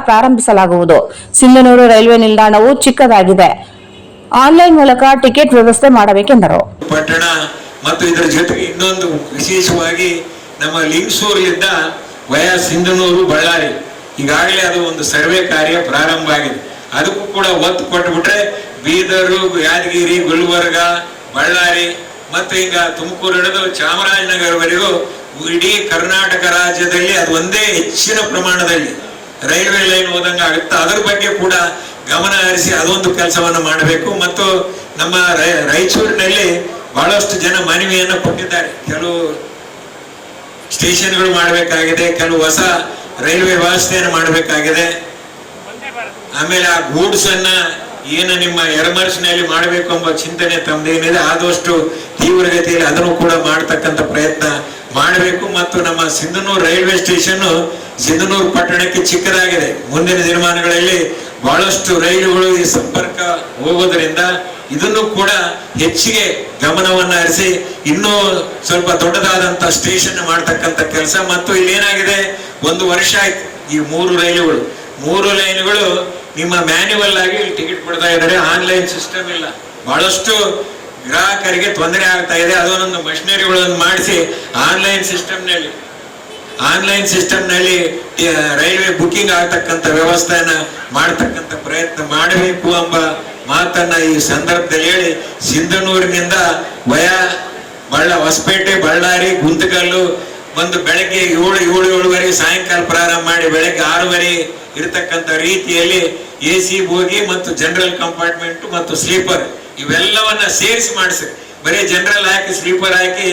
ಪ್ರಾರಂಭಿಸಲಾಗುವುದು. ಸಿಂಧನೂರು ರೈಲ್ವೆ ನಿಲ್ದಾಣವು ಚಿಕ್ಕದಾಗಿದೆ. ಆನ್ಲೈನ್ ಮೂಲಕ ಟಿಕೆಟ್ ವ್ಯವಸ್ಥೆ ಮಾಡಬೇಕೆಂದರು. ಪಟ್ಟಣ ಮತ್ತು ಇದರ ಜೊತೆಗೆ ಇನ್ನೊಂದು ವಿಶೇಷವಾಗಿ ನಮ್ಮ ಲಿಂಗಸೂರಿನಿಂದ ವಯಾ ಸಿಂಧನೂರು ಬಳ್ಳಾರಿ ಈಗಾಗಲೇ ಅದು ಒಂದು ಸರ್ವೆ ಕಾರ್ಯ ಪ್ರಾರಂಭ ಆಗಿದೆ. ಅದಕ್ಕೂ ಕೂಡ ಒತ್ತು ಕೊಟ್ಟುಬಿಟ್ರೆ ಬೀದರು, ಯಾದಗಿರಿ, ಗುಲ್ಬರ್ಗ, ಬಳ್ಳಾರಿ ಮತ್ತು ಈಗ ತುಮಕೂರು ಹಿಡಿದು ಚಾಮರಾಜನಗರವರೆಗೂ ಇಡೀ ಕರ್ನಾಟಕ ರಾಜ್ಯದಲ್ಲಿ ಅದು ಒಂದೇ ಹೆಚ್ಚಿನ ಪ್ರಮಾಣದಲ್ಲಿ ರೈಲ್ವೆ ಲೈನ್ ಹೋದಂಗೆ ಆಗುತ್ತೆ. ಅದರ ಬಗ್ಗೆ ಕೂಡ ಗಮನ ಹರಿಸಿ ಅದೊಂದು ಕೆಲಸವನ್ನು ಮಾಡಬೇಕು. ಮತ್ತು ನಮ್ಮ ರಾಯಚೂರಿನಲ್ಲಿ ಬಹಳಷ್ಟು ಜನ ಮನವಿಯನ್ನು ಕೊಟ್ಟಿದ್ದಾರೆ. ಕೆಲವು ಸ್ಟೇಷನ್ಗಳು ಮಾಡಬೇಕಾಗಿದೆ, ಕೆಲವು ಹೊಸ ರೈಲ್ವೆ ವ್ಯವಸ್ಥೆಯನ್ನು ಮಾಡಬೇಕಾಗಿದೆ. ಆಮೇಲೆ ಆ ಗೂಡ್ಸ್ ಅನ್ನ ಏನು ನಿಮ್ಮ ಎರಮರ್ಸಿನಲ್ಲಿ ಮಾಡಬೇಕು ಎಂಬ ಚಿಂತನೆ ತಮ್ಮದೇನಿದೆ ಆದಷ್ಟು ತೀವ್ರಗತಿಯಲ್ಲಿ ಅದನ್ನು ಕೂಡ ಮಾಡ್ತಕ್ಕಂಥ ಪ್ರಯತ್ನ ಮಾಡಬೇಕು. ಮತ್ತು ನಮ್ಮ ಸಿಂಧನೂರು ರೈಲ್ವೆ ಸ್ಟೇಷನ್ ಸಿಂಧನೂರು ಪಟ್ಟಣಕ್ಕೆ ಚಿಕ್ಕದಾಗಿದೆ. ಮುಂದಿನ ದಿನಮಾನಗಳಲ್ಲಿ ಬಹಳಷ್ಟು ರೈಲುಗಳು ಈ ಸಂಪರ್ಕ ಹೋಗೋದ್ರಿಂದ ಇದನ್ನು ಕೂಡ ಹೆಚ್ಚಿಗೆ ಗಮನವನ್ನ ಹರಿಸಿ ಇನ್ನೂ ಸ್ವಲ್ಪ ದೊಡ್ಡದಾದಂತ ಸ್ಟೇಷನ್ ಮಾಡ್ತಕ್ಕಂಥ ಕೆಲಸ. ಮತ್ತು ಇಲ್ಲೇನಾಗಿದೆ, 1 ವರ್ಷ ಆಯ್ತು ಈ 3 ಲೈನ್ಗಳು ನಿಮ್ಮ ಮ್ಯಾನ್ಯುವಲ್ ಆಗಿ ಟಿಕೆಟ್ ಕೊಡ್ತಾ ಇದ್ದಾರೆ. ಆನ್ಲೈನ್ ಸಿಸ್ಟಮ್ ಇಲ್ಲ. ಬಹಳಷ್ಟು ಗ್ರಾಹಕರಿಗೆ ತೊಂದರೆ ಆಗ್ತಾ ಇದೆ. ಅದನ್ನೊಂದು ಮಷಿನರಿಗಳನ್ನು ಮಾಡಿಸಿ ಆನ್ಲೈನ್ ಸಿಸ್ಟಮ್ನಲ್ಲಿ ರೈಲ್ವೆ ಬುಕಿಂಗ್ ಆಗ್ತಕ್ಕಂಥ ವ್ಯವಸ್ಥೆಯನ್ನ ಮಾಡ್ತಕ್ಕಂಥ ಪ್ರಯತ್ನ ಮಾಡಬೇಕು ಎಂಬ ಮಾತನ್ನ ಈ ಸಂದರ್ಭದಲ್ಲಿ ಹೇಳಿ, ಸಿಂಧನೂರಿನಿಂದ ಹೊಸಪೇಟೆ, ಬಳ್ಳಾರಿ, ಗುಂತಕಲ್ಲು ಒಂದು ಬೆಳಗ್ಗೆ 7:30 ಸಾಯಂಕಾಲ ಪ್ರಾರಂಭ ಮಾಡಿ ಬೆಳಗ್ಗೆ 6:00 ಇರತಕ್ಕಂಥ ರೀತಿಯಲ್ಲಿ AC ಬೋಗಿ ಮತ್ತು ಜನರಲ್ ಕಂಪಾರ್ಟ್ಮೆಂಟ್ ಮತ್ತು ಸ್ಲೀಪರ್ ಇವೆಲ್ಲವನ್ನ ಸೇರಿಸಿ ಮಾಡಿಸಿ, ಬರೀ ಜನರಲ್ ಹಾಕಿ ಸ್ಲೀಪರ್ ಹಾಕಿ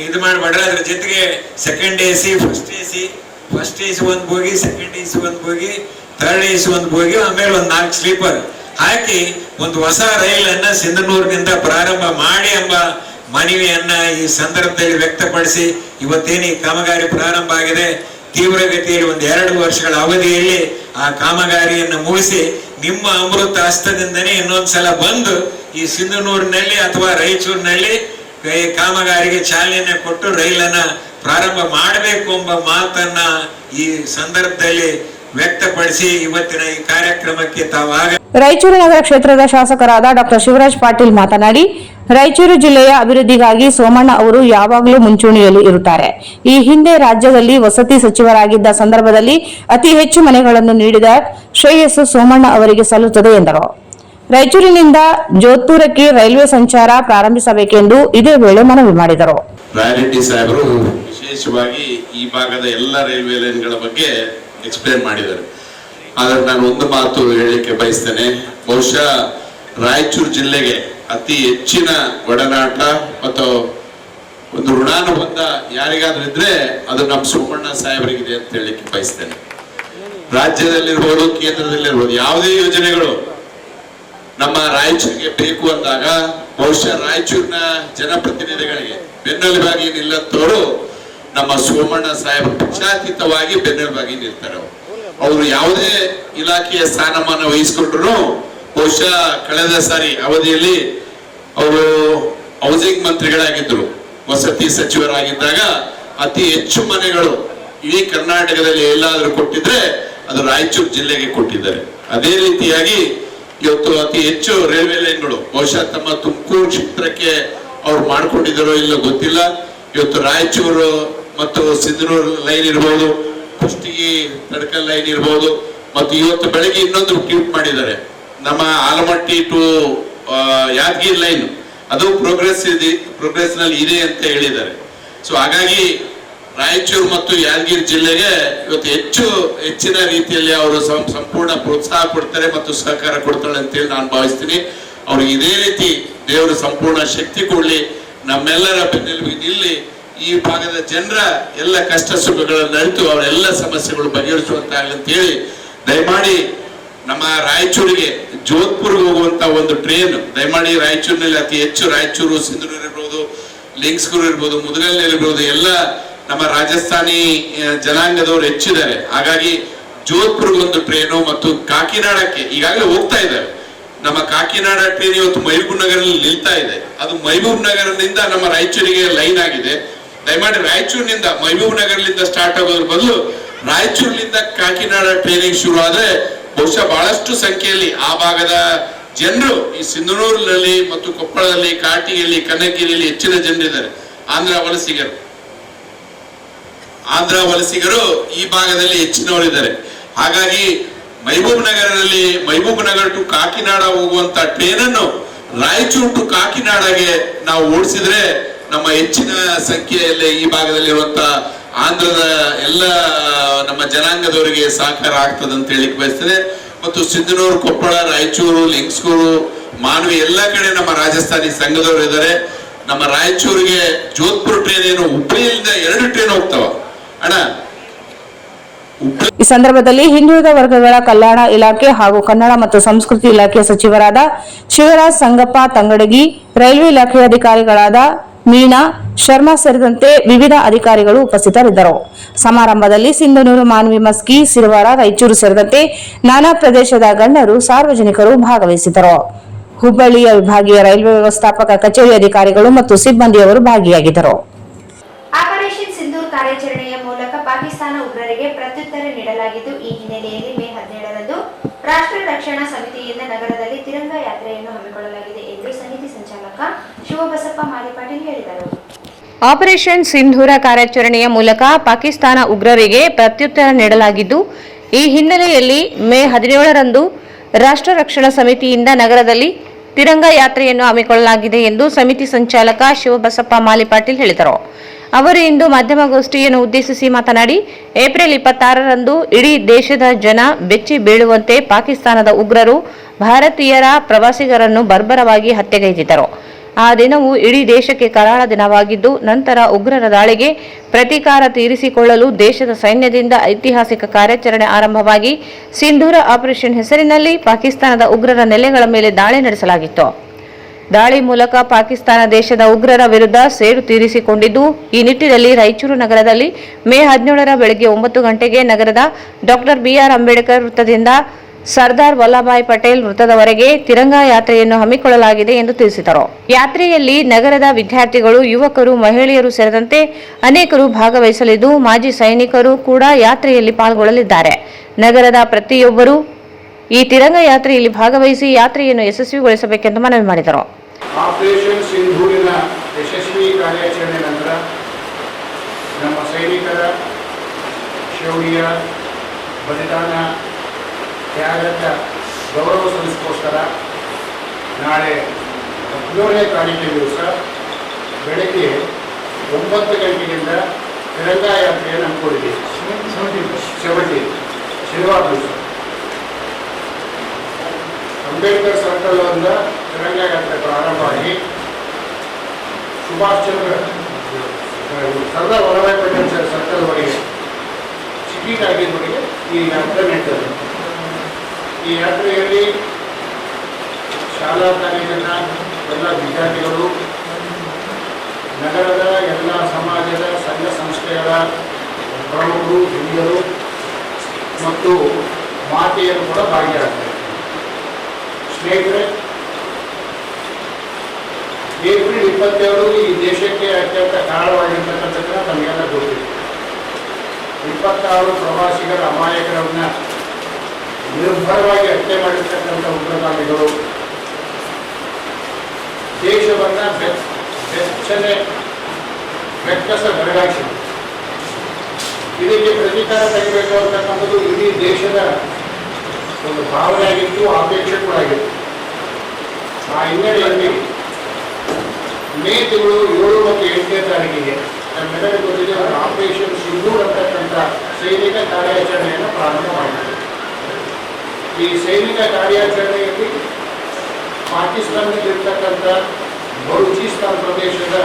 ಇದು ಮಾಡಬೇಡ್ರೆ. ಅದ್ರ ಜೊತೆಗೆ second AC, first AC 1 bogie, second AC 1 bogie, third AC 1 bogie, ಆಮೇಲೆ ಒಂದು 4 ಸ್ಲೀಪರ್ ಹಾಕಿ ಒಂದು ಹೊಸ ರೈಲನ್ನ ಸಿಂಧನೂರಿನಿಂದ ಪ್ರಾರಂಭ ಮಾಡಿ ಎಂಬ ಮನವಿಯನ್ನ ಈ ಸಂದರ್ಭದಲ್ಲಿ ವ್ಯಕ್ತಪಡಿಸಿ, ಇವತ್ತೇನು ಈ ಕಾಮಗಾರಿ ಪ್ರಾರಂಭ ಆಗಿದೆ, ತೀವ್ರಗತಿಯಲ್ಲಿ 1-2 ವರ್ಷಗಳ ಅವಧಿಯಲ್ಲಿ ಆ ಕಾಮಗಾರಿಯನ್ನು ಮುಗಿಸಿ ನಿಮ್ಮ ಅಮೃತ ಹಸ್ತದಿಂದನೇ ಇನ್ನೊಂದ್ಸಲ ಬಂದು ಈ ಸಿಂಧನೂರಿನಲ್ಲಿ ಅಥವಾ ರಾಯಚೂರಿನಲ್ಲಿ ಕಾಮಗಾರಿಗೆ ಚಾಲನೆ ಕೊಟ್ಟು ರೈಲನ್ನ ಪ್ರಾರಂಭ ಮಾಡಬೇಕು ಎಂಬ ಮಾತನ್ನ ಈ ಸಂದರ್ಭದಲ್ಲಿ ವ್ಯಕ್ತಪಡಿಸಿ ಇವತ್ತಿನ ಈ ಕಾರ್ಯಕ್ರಮಕ್ಕೆ ತಾವಾಗ ರಾಯಚೂರು ನಗರ ಕ್ಷೇತ್ರದ ಶಾಸಕರಾದ ಡಾಕ್ಟರ್ ಶಿವರಾಜ್ ಪಾಟೀಲ್ ಮಾತನಾಡಿ, ರಾಯಚೂರು ಜಿಲ್ಲೆಯ ಅಭಿವೃದ್ಧಿಗಾಗಿ ಸೋಮಣ್ಣ ಅವರು ಯಾವಾಗಲೂ ಮುಂಚೂಣಿಯಲ್ಲಿ ಇರುತ್ತಾರೆ. ಈ ಹಿಂದೆ ರಾಜ್ಯದಲ್ಲಿ ವಸತಿ ಸಚಿವರಾಗಿದ್ದ ಸಂದರ್ಭದಲ್ಲಿ ಅತಿ ಹೆಚ್ಚು ಮನೆಗಳನ್ನು ನೀಡಿದ ಶ್ರೇಯಸ್ಸು ಸೋಮಣ್ಣ ಅವರಿಗೆ ಸಲ್ಲುತ್ತದೆ ಎಂದರು. ರಾಯಚೂರಿನಿಂದ ಜೋಧ್ಪುರಕ್ಕೆ ರೈಲ್ವೆ ಸಂಚಾರ ಪ್ರಾರಂಭಿಸಬೇಕೆಂದು ಇದೇ ವೇಳೆ ಮನವಿ ಮಾಡಿದರು. ರಾಯರೆಡ್ಡಿ ಸಾಹೇಬರು ವಿಶೇಷವಾಗಿ ಈ ಭಾಗದ ಎಲ್ಲ ರೈಲ್ವೆ ಲೈನ್ಗಳ ಬಗ್ಗೆ ಎಕ್ಸ್ಪ್ಲೇನ್ ಮಾಡಿದ್ದಾರೆ. ಆದ್ರೆ ನಾನು ಒಂದು ಮಾತು ಹೇಳಲಿಕ್ಕೆ ಬಯಸ್ತೇನೆ. ಬಹುಶಃ ರಾಯಚೂರು ಜಿಲ್ಲೆಗೆ ಅತಿ ಹೆಚ್ಚಿನ ಒಡನಾಟ ಮತ್ತು ಒಂದು ಋಣಾನುಬಂಧ ಯಾರಿಗಾದ್ರೂ ಇದ್ರೆ ಅದು ನಮ್ಮ ಸೋಮಣ್ಣ ಸಾಹೇಬರಿಗಿದೆ ಅಂತ ಹೇಳಲಿಕ್ಕೆ ಬಯಸ್ತೇನೆ. ರಾಜ್ಯದಲ್ಲಿರ್ಬೋದು, ಕೇಂದ್ರದಲ್ಲಿರ್ಬೋದು, ಯಾವುದೇ ಯೋಜನೆಗಳು ನಮ್ಮ ರಾಯಚೂರಿಗೆ ಬೇಕು ಅಂದಾಗ ಬಹುಶಃ ರಾಯಚೂರಿನ ಜನಪ್ರತಿನಿಧಿಗಳಿಗೆ ಬೆನ್ನೆಲುಬಾಗಿ ನಿಲ್ಲಂತವರು ನಮ್ಮ ಸೋಮಣ್ಣ ಸಾಹೇಬರು ಪಕ್ಷಾತೀತವಾಗಿ ಬೆನ್ನೆಲುಬಾಗಿ ನಿಲ್ತಾರೆ. ಅವರು ಯಾವುದೇ ಇಲಾಖೆಯ ಸ್ಥಾನಮಾನ ವಹಿಸಿಕೊಂಡ್ರು ಬಹುಶಃ ಕಳೆದ ಸಾರಿ ಅವಧಿಯಲ್ಲಿ ಅವರು ಹೌಸಿಂಗ್ ಮಂತ್ರಿಗಳಾಗಿದ್ದರು, ವಸತಿ ಸಚಿವರಾಗಿದ್ದಾಗ ಅತಿ ಹೆಚ್ಚು ಮನೆಗಳು ಇಡೀ ಕರ್ನಾಟಕದಲ್ಲಿ ಎಲ್ಲಾದ್ರೂ ಕೊಟ್ಟಿದ್ರೆ ಅದು ರಾಯಚೂರು ಜಿಲ್ಲೆಗೆ ಕೊಟ್ಟಿದ್ದಾರೆ. ಅದೇ ರೀತಿಯಾಗಿ ಇವತ್ತು ಅತಿ ಹೆಚ್ಚು ರೈಲ್ವೆ ಲೈನ್ಗಳು ಬಹುಶಃ ತಮ್ಮ ತುಮಕೂರು ಕ್ಷೇತ್ರಕ್ಕೆ ಅವ್ರು ಮಾಡ್ಕೊಂಡಿದ್ದಾರೋ ಇಲ್ಲ ಗೊತ್ತಿಲ್ಲ. ಇವತ್ತು ರಾಯಚೂರು ಮತ್ತು ಸಿಂಧನೂರು ಲೈನ್ ಇರ್ಬೋದು, ಕುಷ್ಟಗಿ ತಡಕಲ್ ಲೈನ್ ಇರ್ಬೋದು, ಮತ್ತು ಇವತ್ತು ಬೆಳಗ್ಗೆ ಇನ್ನೊಂದು ಟ್ಯೂಟ್ ಮಾಡಿದ್ದಾರೆ, ನಮ್ಮ ಆಲಮಟ್ಟಿ ಟು ಯಾದಗಿರಿ ಲೈನ್, ಅದು ಪ್ರೋಗ್ರೆಸ್ ನಲ್ಲಿ ಇದೆ ಅಂತ ಹೇಳಿದ್ದಾರೆ. ಸೊ ಹಾಗಾಗಿ ರಾಯಚೂರು ಮತ್ತು ಯಾದಗಿರಿ ಜಿಲ್ಲೆಗೆ ಇವತ್ತು ಹೆಚ್ಚಿನ ರೀತಿಯಲ್ಲಿ ಅವರು ಸಂಪೂರ್ಣ ಪ್ರೋತ್ಸಾಹ ಕೊಡ್ತಾರೆ ಮತ್ತು ಸಹಕಾರ ಕೊಡ್ತಾಳೆ ಅಂತೇಳಿ ನಾನು ಭಾವಿಸ್ತೀನಿ. ಅವ್ರಿಗೆ ಇದೇ ರೀತಿ ದೇವರು ಸಂಪೂರ್ಣ ಶಕ್ತಿ ಕೊಡ್ಲಿ, ನಮ್ಮೆಲ್ಲರ ಬೆನ್ನೆಲುಬಿಗೆ ನಿಲ್ಲಿ, ಈ ಭಾಗದ ಜನರ ಎಲ್ಲ ಕಷ್ಟ ಸುಖಗಳನ್ನು ಅರಿತು ಅವರೆಲ್ಲ ಸಮಸ್ಯೆಗಳು ಬಗೆಹರಿಸುವಂತಾಗಲಿ ಅಂತ ಹೇಳಿ ದಯಮಾಡಿ ನಮ್ಮ ರಾಯಚೂರಿಗೆ ಜೋಧ್ಪುರ್ಗೆ ಹೋಗುವಂತ ಒಂದು ಟ್ರೈನ್ ದಯಮಾಡಿ ರಾಯಚೂರಿನಲ್ಲಿ ಅತಿ ಹೆಚ್ಚು ರಾಯಚೂರು, ಸಿಂಧನೂರು ಇರ್ಬೋದು, ಲಿಂಗ್ಸ್ಗೂರು ಇರ್ಬೋದು, ಮುದಗಲ್ ಇರ್ಬೋದು, ಎಲ್ಲ ನಮ್ಮ ರಾಜಸ್ಥಾನಿ ಜನಾಂಗದವರು ಹೆಚ್ಚಿದ್ದಾರೆ. ಹಾಗಾಗಿ ಜೋಧ್ಪುರ್ಗೆ ಒಂದು ಟ್ರೈನು ಮತ್ತು ಕಾಕಿನಾಡಕ್ಕೆ ಈಗಾಗಲೇ ಹೋಗ್ತಾ ಇದ್ದಾರೆ. ನಮ್ಮ ಕಾಕಿನಾಡ ಟ್ರೈನ್ ಇವತ್ತು ಮಹಬೂಬ್ ನಗರಲ್ಲಿ ನಿಲ್ತಾ ಇದೆ. ಅದು ಮಹಬೂಬ್ ನಗರದಿಂದ ನಮ್ಮ ರಾಯಚೂರಿಗೆ ಲೈನ್ ಆಗಿದೆ. ದಯಮಾಡಿ ರಾಯಚೂರಿನಿಂದ ಮಹಬೂಬ್ ನಗರದಿಂದ ಸ್ಟಾರ್ಟ್ ಆಗೋದ್ರ ಬದಲು ರಾಯಚೂರಿನಿಂದ ಕಾಕಿನಾಡ ಟ್ರೈನಿಂಗ್ ಶುರು ಆದ್ರೆ ಬಹುಶಃ ಬಹಳಷ್ಟು ಸಂಖ್ಯೆಯಲ್ಲಿ ಆ ಭಾಗದ ಜನರು ಈ ಸಿಂಧನೂರಿನಲ್ಲಿ ಮತ್ತು ಕೊಪ್ಪಳದಲ್ಲಿ, ಕಾಟಿಯಲ್ಲಿ, ಕನಕಗಿರಿಯಲ್ಲಿ ಹೆಚ್ಚಿನ ಜನರಿದ್ದಾರೆ. ಆಂಧ್ರ ವಲಸಿಗರು ಈ ಭಾಗದಲ್ಲಿ ಹೆಚ್ಚಿನವರಿದ್ದಾರೆ. ಹಾಗಾಗಿ ಮಹಬೂಬ್ ನಗರ ಟು ಕಾಕಿನಾಡ ಹೋಗುವಂತ ಟ್ರೈನ್ ಅನ್ನು ರಾಯಚೂರು ಟು ಕಾಕಿನಾಡಗೆ ನಾವು ಓಡಿಸಿದ್ರೆ ನಮ್ಮ ಹೆಚ್ಚಿನ ಸಂಖ್ಯೆಯಲ್ಲಿ ಈ ಭಾಗದಲ್ಲಿರುವಂತ ಆಂಧ್ರದ ಎಲ್ಲ ನಮ್ಮ ಜನಾಂಗದವರಿಗೆ ಸಹಕಾರ ಆಗ್ತದೆ ಅಂತ ಹೇಳಿಕ್ ಬಯಸ್ತದೆ. ಮತ್ತು ಸಿಂಧನೂರು, ಕೊಪ್ಪಳ, ರಾಯಚೂರು, ಲಿಂಗ್ಸ್ಗೂರು, ಮಾನ್ವಿ ಎಲ್ಲ ಕಡೆ ನಮ್ಮ ರಾಜಸ್ಥಾನಿ ಸಂಘದವರು ಇದ್ದಾರೆ. ನಮ್ಮ ರಾಯಚೂರಿಗೆ ಜೋಧ್ಪುರ್ ಟ್ರೈನ್ ಏನು ಹುಬ್ಬಳ್ಳಿಯಿಂದ 2 ಟ್ರೈನ್ ಹೋಗ್ತಾವ ಅಣ್ಣ. ಈ ಸಂದರ್ಭದಲ್ಲಿ ಹಿಂದುಳಿದ ವರ್ಗಗಳ ಕಲ್ಯಾಣ ಇಲಾಖೆ ಹಾಗೂ ಕನ್ನಡ ಮತ್ತು ಸಂಸ್ಕೃತಿ ಇಲಾಖೆಯ ಸಚಿವರಾದ ಶಿವರಾಜ್ ಸಂಗಪ್ಪ ತಂಗಡಗಿ, ರೈಲ್ವೆ ಇಲಾಖೆಯ ಅಧಿಕಾರಿಗಳಾದ ಮೀನಾ ಶರ್ಮಾ ಸೇರಿದಂತೆ ವಿವಿಧ ಅಧಿಕಾರಿಗಳು ಉಪಸ್ಥಿತರಿದ್ದರು. ಸಮಾರಂಭದಲ್ಲಿ ಸಿಂಧನೂರು, ಮಾನ್ವಿ, ಮಸ್ಕಿ, ಸಿರವಾರ, ರಾಯಚೂರು ಸೇರಿದಂತೆ ನಾನಾ ಪ್ರದೇಶದ ಗಣ್ಯರು, ಸಾರ್ವಜನಿಕರು ಭಾಗವಹಿಸಿದ್ದರು. ಹುಬ್ಬಳ್ಳಿಯ ವಿಭಾಗೀಯ ರೈಲ್ವೆ ವ್ಯವಸ್ಥಾಪಕ ಕಚೇರಿ ಅಧಿಕಾರಿಗಳು ಮತ್ತು ಸಿಬ್ಬಂದಿಯವರು ಭಾಗಿಯಾಗಿದ್ದರು. ಆಪರೇಷನ್ ಸಿಂಧೂರ್ ಕಾರ್ಯಾಚರಣೆಯ ಮೂಲಕ ಪಾಕಿಸ್ತಾನ ಉಗ್ರರಿಗೆ ಪ್ರತ್ಯುತ್ತರ ನೀಡಲಾಗಿದ್ದು, ಈ ಹಿನ್ನೆಲೆಯಲ್ಲಿ ಮೇ 17ರಂದು ರಾಷ್ಟ್ರ ರಕ್ಷಣಾ ಸಮಿತಿಯಿಂದ ನಗರದಲ್ಲಿ ತಿರಂಗ ಯಾತ್ರೆಯನ್ನು ಹಮ್ಮಿಕೊಳ್ಳಲಾಗಿದೆ ಎಂದು ಸಮಿತಿ ಸಂಚಾಲಕ ಶಿವಬಸಪ್ಪ ಮಾಲಿಪಾಟೀಲ್ ಹೇಳಿದರು. ಆಪರೇಷನ್ ಸಿಂಧೂರ ಕಾರ್ಯಾಚರಣೆಯ ಮೂಲಕ ಪಾಕಿಸ್ತಾನ ಉಗ್ರರಿಗೆ ಪ್ರತ್ಯುತ್ತರ ನೀಡಲಾಗಿದ್ದು, ಈ ಹಿನ್ನೆಲೆಯಲ್ಲಿ ಮೇ 17ರಂದು ರಾಷ್ಟ್ರ ರಕ್ಷಣಾ ಸಮಿತಿಯಿಂದ ನಗರದಲ್ಲಿ ತಿರಂಗ ಯಾತ್ರೆಯನ್ನು ಹಮ್ಮಿಕೊಳ್ಳಲಾಗಿದೆ ಎಂದು ಸಮಿತಿ ಸಂಚಾಲಕ ಶಿವಬಸಪ್ಪ ಮಾಲಿಪಾಟೀಲ್ ಹೇಳಿದರು. ಅವರು ಇಂದು ಮಾಧ್ಯಮಗೋಷ್ಠಿಯನ್ನು ಉದ್ದೇಶಿಸಿ ಮಾತನಾಡಿ, ಏಪ್ರಿಲ್ 26ರಂದು ಇಡೀ ದೇಶದ ಜನ ಬೆಚ್ಚಿ ಬೀಳುವಂತೆ ಪಾಕಿಸ್ತಾನದ ಉಗ್ರರು ಭಾರತೀಯರ ಪ್ರವಾಸಿಗರನ್ನು ಬರ್ಬರವಾಗಿ ಹತ್ಯೆಗೈದಿದ್ದರು. ಆ ದಿನವು ಇಡೀ ದೇಶಕ್ಕೆ ಕರಾಳ ದಿನವಾಗಿದ್ದು, ನಂತರ ಉಗ್ರರ ದಾಳಿಗೆ ಪ್ರತೀಕಾರ ತೀರಿಸಿಕೊಳ್ಳಲು ದೇಶದ ಸೈನ್ಯದಿಂದ ಐತಿಹಾಸಿಕ ಕಾರ್ಯಾಚರಣೆ ಆರಂಭವಾಗಿ ಸಿಂಧೂರ ಆಪರೇಷನ್ ಹೆಸರಿನಲ್ಲಿ ಪಾಕಿಸ್ತಾನದ ಉಗ್ರರ ನೆಲೆಗಳ ಮೇಲೆ ದಾಳಿ ನಡೆಸಲಾಗಿತ್ತು. ದಾಳಿ ಮೂಲಕ ಪಾಕಿಸ್ತಾನ ದೇಶದ ಉಗ್ರರ ವಿರುದ್ಧ ಸೇಡು ತೀರಿಸಿಕೊಂಡಿದ್ದು, ಈ ನಿಟ್ಟಿನಲ್ಲಿ ರಾಯಚೂರು ನಗರದಲ್ಲಿ ಮೇ 17ರ ಬೆಳಗ್ಗೆ 9 ಗಂಟೆಗೆ ನಗರದ ಡಾ. ಬಿ.ಆರ್. ಅಂಬೇಡ್ಕರ್ ವೃತ್ತದಿಂದ ಸರ್ದಾರ್ ವಲ್ಲಭಾಯ್ ಪಟೇಲ್ ವೃತ್ತದವರೆಗೆ ತಿರಂಗ ಯಾತ್ರೆಯನ್ನು ಹಮ್ಮಿಕೊಳ್ಳಲಾಗಿದೆ ಎಂದು ತಿಳಿಸಿದರು. ಯಾತ್ರೆಯಲ್ಲಿ ನಗರದ ವಿದ್ಯಾರ್ಥಿಗಳು, ಯುವಕರು, ಮಹಿಳೆಯರು ಸೇರಿದಂತೆ ಅನೇಕರು ಭಾಗವಹಿಸಲಿದ್ದು, ಮಾಜಿ ಸೈನಿಕರು ಕೂಡ ಯಾತ್ರೆಯಲ್ಲಿ ಪಾಲ್ಗೊಳ್ಳಲಿದ್ದಾರೆ. ನಗರದ ಪ್ರತಿಯೊಬ್ಬರು ಈ ತಿರಂಗ ಯಾತ್ರೆಯಲ್ಲಿ ಭಾಗವಹಿಸಿ ಯಾತ್ರೆಯನ್ನು ಯಶಸ್ವಿಗೊಳಿಸಬೇಕೆಂದು ಮನವಿ ಮಾಡಿದರು. ಆಪರೇಷನ್ ಸಿಂಧೂರಿನ ಯಶಸ್ವಿ ಕಾರ್ಯಾಚರಣೆ ನಂತರ ನಮ್ಮ ಸೈನಿಕರ ಶೌರ್ಯ, ಬಲಿದಾನ, ತ್ಯಾಗದ ಗೌರವ ಸಲ್ಲಿಸೋಸ್ಕರ ನಾಳೆ 17ನೇ ತಾರೀಕಿನ ದಿವಸ ಬೆಳಗ್ಗೆ 9 ಗಂಟೆಯಿಂದ ತಿರಂಗ ಯಾತ್ರೆಯನ್ನು ಹಮ್ಮಿಕೊಂಡಿದ್ದೀವಿ. 17 ಶನಿವಾರ ದಿವಸ ಅಂಬೇಡ್ಕರ್ ಸರ್ಕಲ್ ಅವರಿಂದ ತಿರಂಗ ಯಾತ್ರೆ ಪ್ರಾರಂಭವಾಗಿ ಸುಭಾಷ್ ಚಂದ್ರ ಸರ್ದಾರ್ ವಲ್ಲಭಾಯ್ ಪಟೇಲ್ ಸರ್ಕಲ್ವರೆಗೆ ಸಿಟಿ ಆಗಿದ್ದವರೆಗೆ ಈ ಯಾತ್ರೆ ನಡೀತದೆ. ಈ ಯಾತ್ರೆಯಲ್ಲಿ ಶಾಲಾ ಕಾಲೇಜಿನ ಎಲ್ಲ ವಿದ್ಯಾರ್ಥಿಗಳು, ನಗರದ ಎಲ್ಲ ಸಮಾಜದ ಸಂಘ ಸಂಸ್ಥೆಗಳ ಪ್ರಮುಖರು, ಹಿರಿಯರು ಮತ್ತು ಮಾತೆಯರು ಕೂಡ ಭಾಗಿಯಾಗ್ತಾರೆ. ಸ್ನೇಹಿತರೆ, ಏಪ್ರಿಲ್ 22 ಈ ದೇಶಕ್ಕೆ ಅತ್ಯಂತ ಕಾರಣವಾಗಿರ್ತಕ್ಕಂಥದ್ದನ್ನು ನಮಗೆಲ್ಲ ಗೊತ್ತಿದೆ. 26 ಪ್ರವಾಸಿಗರ ಅಮಾಯಕರನ್ನ ನಿರ್ಭರವಾಗಿ ಹತ್ಯೆ ಮಾಡಿರ್ತಕ್ಕಂಥ ಉಗ್ರಗಾಮಿಗಳು ದೇಶವನ್ನು ಬೆಕ್ಕಸ ಬೆರಗಾಯಿಸಿದೆ. ಇದಕ್ಕೆ ಪ್ರತೀಕಾರ ತೆಗೆಯಬೇಕು ಅಂತಕ್ಕಂಥದ್ದು ಇಡೀ ದೇಶದ ಒಂದು ಭಾವನೆ ಆಗಿತ್ತು, ಅಪೇಕ್ಷೆ ಕೂಡ ಆಗಿತ್ತು. ಆ ಹಿನ್ನೆಲೆಯಲ್ಲಿ ಮೇ ತಿಂಗಳು 7 ಮತ್ತು 8ನೇ ತಾರೀಕಿಗೆ ನಮ್ಮೆಲ್ಲರಿಗೂ ಗೊತ್ತಿದೆ ಒಂದು ಆಪರೇಷನ್ ಸಿಂಧೂರ್ ಅಂತಕ್ಕಂಥ ಸೈನಿಕ ಕಾರ್ಯಾಚರಣೆಯನ್ನು ಪ್ರಾರಂಭ ಮಾಡಿದೆ. ಈ ಸೈನಿಕ ಕಾರ್ಯಾಚರಣೆಯಲ್ಲಿ ಪಾಕಿಸ್ತಾನದಲ್ಲಿರ್ತಕ್ಕಂಥ ಬಲೂಚಿಸ್ತಾನ್ ಪ್ರದೇಶದ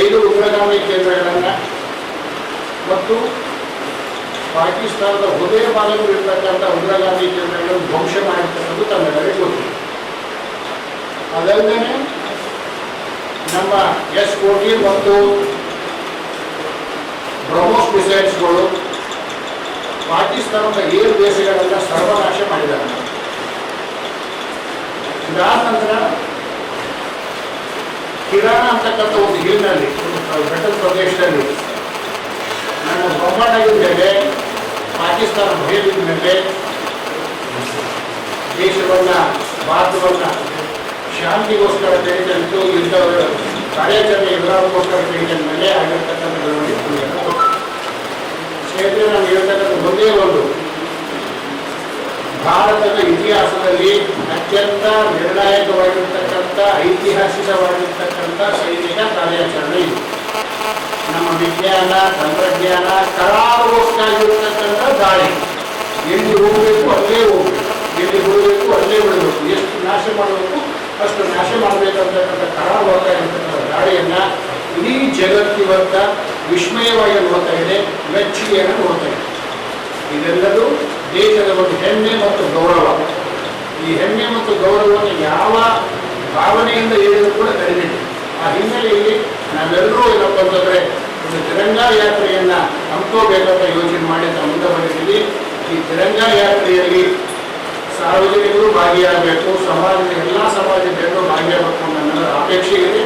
5 ಉಗ್ರಗಾಮಿ ಕೇಂದ್ರಗಳನ್ನು ಮತ್ತು ಪಾಕಿಸ್ತಾನದ ಹೃದಯ ಭಾಗದಲ್ಲಿರ್ತಕ್ಕಂಥ ಉಗ್ರಗಾಮಿ ಕೇಂದ್ರಗಳನ್ನು ಧ್ವಂಸ ಮಾಡಿರ್ತಕ್ಕಂಥದ್ದು ತಮ್ಮೆಲ್ಲರಿಗೂ ಗೊತ್ತಿದೆ. ಅದಲ್ಲದೆ ನಮ್ಮ S-14 ಮತ್ತು ಬ್ರಹ್ಮೋಸ್ ಮಿಸೈಲ್ಸ್ಗಳು ಪಾಕಿಸ್ತಾನದ 7 ದೇಶಗಳನ್ನು ಸರ್ವನಾಶ ಮಾಡಿದ್ದಾರೆ. ಇದಾದ ನಂತರ ಕಿರಾಣ ಅಂತಕ್ಕಂಥ ಒಂದು ಹಿಲ್ನಲ್ಲಿ, ಬೆಟ್ಟದ ಪ್ರದೇಶದಲ್ಲಿ ನಮ್ಮ ಬ್ರಹ್ಮಾಂಡದ ಮೇಲೆ ಪಾಕಿಸ್ತಾನ ಭಯದ ಮೇಲೆ ದೇಶವನ್ನು, ಭಾರತವನ್ನು ಶಾಂತಿಗೋಸ್ಕರ ತೆಗೆದಿದ್ದು ಯುದ್ಧ ಕಾರ್ಯಾಚರಣೆ ಎದುರಾಗೋಸ್ಕರ ತೆಗೆದ ಮೇಲೆ ಆಗಿರ್ತಕ್ಕಂಥ ಬೆಳವಣಿಗೆಗಳನ್ನು ಸ್ನೇಹಿತರೆ, ನಾನು ಹೇಳ್ತಕ್ಕಂಥ ಒಂದೇ ಒಂದು ಭಾರತದ ಇತಿಹಾಸದಲ್ಲಿ ಅತ್ಯಂತ ನಿರ್ಣಾಯಕವಾಗಿರ್ತಕ್ಕಂಥ ಐತಿಹಾಸಿಕವಾಗಿರ್ತಕ್ಕಂಥ ಸೈನಿಕ ಕಾರ್ಯಾಚರಣೆ ಇದು. ನಮ್ಮ ವಿಜ್ಞಾನ, ತಂತ್ರಜ್ಞಾನ, ಕರಾರುವಕ್ಕಾಗಿರ್ತಕ್ಕಂಥ ದಾಳಿ. ಎಲ್ಲಿ ಹೋಗಬೇಕು ಅಲ್ಲೇ ಹೋಗಬೇಕು, ಎಲ್ಲಿ ಹೋಗಬೇಕು ಅಲ್ಲೇ ಬಿಡಬೇಕು, ಎಷ್ಟು ನಾಶ ಮಾಡಬೇಕು ಅಷ್ಟು ನಾಶ ಮಾಡಬೇಕಂತಕ್ಕಂಥ ಕರಾರುವಕ್ಕಾಗಿರ್ತಕ್ಕಂಥ ದಾಳಿಯನ್ನು ಇಡೀ ಜಗತ್ತಿವತ್ತ ವಿಸ್ಮಯವಾಗಿ ನೋಡ್ತಾ ಇದೆ, ಮೆಚ್ಚುಗೆಯನ್ನು ನೋಡ್ತಾ ಇದೆ. ಇದೆಲ್ಲವೂ ದೇಶದ ಒಂದು ಹೆಮ್ಮೆ ಮತ್ತು ಗೌರವ. ಈ ಹೆಮ್ಮೆ ಮತ್ತು ಗೌರವವನ್ನು ಯಾವ ಭಾವನೆಯಿಂದ ಹೇಳಿದರೂ ಕೂಡ ಕಡಿಮೆ. ಆ ಹಿನ್ನೆಲೆಯಲ್ಲಿ ನಾವೆಲ್ಲರೂ ಏನಪ್ಪ ಅಂತಂದರೆ ಒಂದು ತಿರಂಗಾ ಯಾತ್ರೆಯನ್ನು ಹಮ್ಮಿಕೋಬೇಕಂತ ಯೋಚನೆ ಮಾಡಿ ನಾವು ಮುಂದೆ ಬಂದಿದ್ದೀವಿ. ಈ ತಿರಂಗಾ ಯಾತ್ರೆಯಲ್ಲಿ ಸಾರ್ವಜನಿಕರು ಭಾಗಿಯಾಗಬೇಕು, ಸಮಾಜದ ಎಲ್ಲ ಸಮಾಜದ ಜನರು ಭಾಗಿಯಾಗಬೇಕು ಅನ್ನೋ ನನ್ನ ಅಪೇಕ್ಷೆ ಇದೆ.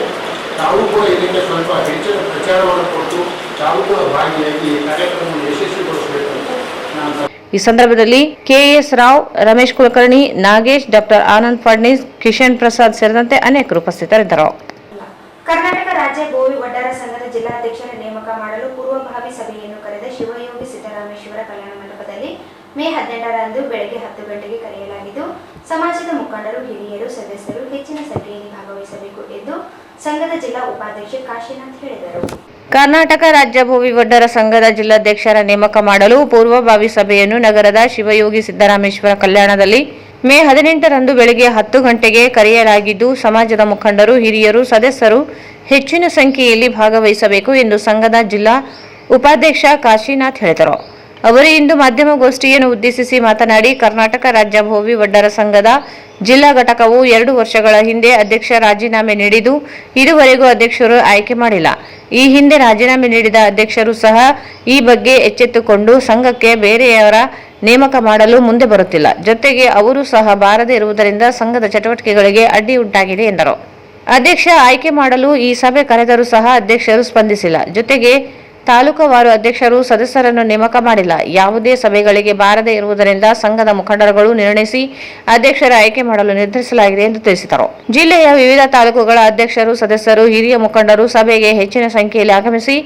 ತಾವು ಕೂಡ ಇದಕ್ಕೆ ಸ್ವಲ್ಪ ಹೆಚ್ಚಿನ ಪ್ರಚಾರವನ್ನು ಕೊಟ್ಟು ತಾವು ಕೂಡ ಭಾಗಿಯಾಗಿ ಈ ಕಾರ್ಯಕ್ರಮವನ್ನು ಯಶಸ್ವಿಗೊಳಿಸಬೇಕು ಅಂತ ನಾನು. ಈ ಸಂದರ್ಭದಲ್ಲಿ ಕೆಎಸ್ ರಾವ್, ರಮೇಶ್ ಕುಲಕರ್ಣಿ, ನಾಗೇಶ್, ಡಾಕ್ಟರ್ ಆನಂದ್ ಫಡ್ನೀಸ್, ಕಿಶನ್ ಪ್ರಸಾದ್ ಸೇರಿದಂತೆ ಅನೇಕರು ಉಪಸ್ಥಿತರಿದ್ದರು. ಕರ್ನಾಟಕ ರಾಜ್ಯ ಬೋವಿ ವಡ್ಡರ ಸಂಘದ ಜಿಲ್ಲಾಧ್ಯಕ್ಷರ ನೇಮಕ ಮಾಡಲು ಪೂರ್ವಭಾವಿ ಸಭೆಯನ್ನು ಕರೆದ ಶಿವಯೋಗಿ ಸಿದ್ದರಾಮೇಶ್ವರ ಕಲ್ಯಾಣ ಮಂಟಪದಲ್ಲಿ ಮೇ 18ರಂದು ಬೆಳಗ್ಗೆ 10 ಗಂಟೆಗೆ ಕರೆಯಲಾಗಿದ್ದು, ಸಮಾಜದ ಮುಖಂಡರು, ಹಿರಿಯರು, ಸದಸ್ಯರು ಹೆಚ್ಚಿನ ಸಂಖ್ಯೆಯಲ್ಲಿ ಭಾಗವಹಿಸಬೇಕು ಎಂದು ಸಂಘದ ಜಿಲ್ಲಾ ಉಪಾಧ್ಯಕ್ಷ ಕಾಶಿನಾಥ್ ಹೇಳಿದರು. ಕರ್ನಾಟಕ ರಾಜ್ಯ ಭೋವಿ ವಡ್ಡರ ಸಂಘದ ಜಿಲ್ಲಾಧ್ಯಕ್ಷರ ನೇಮಕ ಮಾಡಲು ಪೂರ್ವಭಾವಿ ಸಭೆಯನ್ನು ನಗರದ ಶಿವಯೋಗಿ ಸಿದ್ದರಾಮೇಶ್ವರ ಕಲ್ಯಾಣದಲ್ಲಿ ಮೇ 18ರಂದು ಬೆಳಗ್ಗೆ 10 ಗಂಟೆಗೆ ಕರೆಯಲಾಗಿದ್ದು, ಸಮಾಜದ ಮುಖಂಡರು, ಹಿರಿಯರು, ಸದಸ್ಯರು ಹೆಚ್ಚಿನ ಸಂಖ್ಯೆಯಲ್ಲಿ ಭಾಗವಹಿಸಬೇಕು ಎಂದು ಸಂಘದ ಜಿಲ್ಲಾ ಉಪಾಧ್ಯಕ್ಷ ಕಾಶಿನಾಥ್ ಹೇಳಿದರು. ಅವರು ಇಂದು ಮಾಧ್ಯಮಗೋಷ್ಠಿಯನ್ನು ಉದ್ದೇಶಿಸಿ ಮಾತನಾಡಿ, ಕರ್ನಾಟಕ ರಾಜ್ಯ ಭೋವಿ ವಡ್ಡರ ಸಂಘದ ಜಿಲ್ಲಾ ಘಟಕವು 2 ವರ್ಷಗಳ ಹಿಂದೆ ಅಧ್ಯಕ್ಷ ರಾಜೀನಾಮೆ ನೀಡಿದ್ದು, ಇದುವರೆಗೂ ಅಧ್ಯಕ್ಷರು ಆಯ್ಕೆ ಮಾಡಿಲ್ಲ. ಈ ಹಿಂದೆ ರಾಜೀನಾಮೆ ನೀಡಿದ ಅಧ್ಯಕ್ಷರು ಸಹ ಈ ಬಗ್ಗೆ ಎಚ್ಚೆತ್ತುಕೊಂಡು ಸಂಘಕ್ಕೆ ಬೇರೆಯವರ ನೇಮಕ ಮಾಡಲು ಮುಂದೆ ಬರುತ್ತಿಲ್ಲ. ಜೊತೆಗೆ ಅವರು ಸಹ ಬಾರದೇ ಇರುವುದರಿಂದ ಸಂಘದ ಚಟುವಟಿಕೆಗಳಿಗೆ ಅಡ್ಡಿ ಉಂಟಾಗಿದೆ ಎಂದರು. ಅಧ್ಯಕ್ಷ ಆಯ್ಕೆ ಮಾಡಲು ಈ ಸಭೆ ಕರೆದರೂ ಸಹ ಅಧ್ಯಕ್ಷರು ಸ್ಪಂದಿಸಿಲ್ಲ. ಜೊತೆಗೆ ತಾಲೂಕುವಾರು ಅಧ್ಯಕ್ಷರು, ಸದಸ್ಯರನ್ನು ನೇಮಕ ಮಾಡಿಲ್ಲ. ಯಾವುದೇ ಸಭೆಗಳಿಗೆ ಬಾರದೇ ಇರುವುದರಿಂದ ಸಂಘದ ಮುಖಂಡರುಗಳು ನಿರ್ಣಯಿಸಿ ಅಧ್ಯಕ್ಷರ ಆಯ್ಕೆ ಮಾಡಲು ನಿರ್ಧರಿಸಲಾಗಿದೆ ಎಂದು ತಿಳಿಸಿದರು. ಜಿಲ್ಲೆಯ ವಿವಿಧ ತಾಲೂಕುಗಳ ಅಧ್ಯಕ್ಷರು, ಸದಸ್ಯರು, ಹಿರಿಯ ಮುಖಂಡರು ಸಭೆಗೆ ಹೆಚ್ಚಿನ ಸಂಖ್ಯೆಯಲ್ಲಿ ಆಗಮಿಸಿ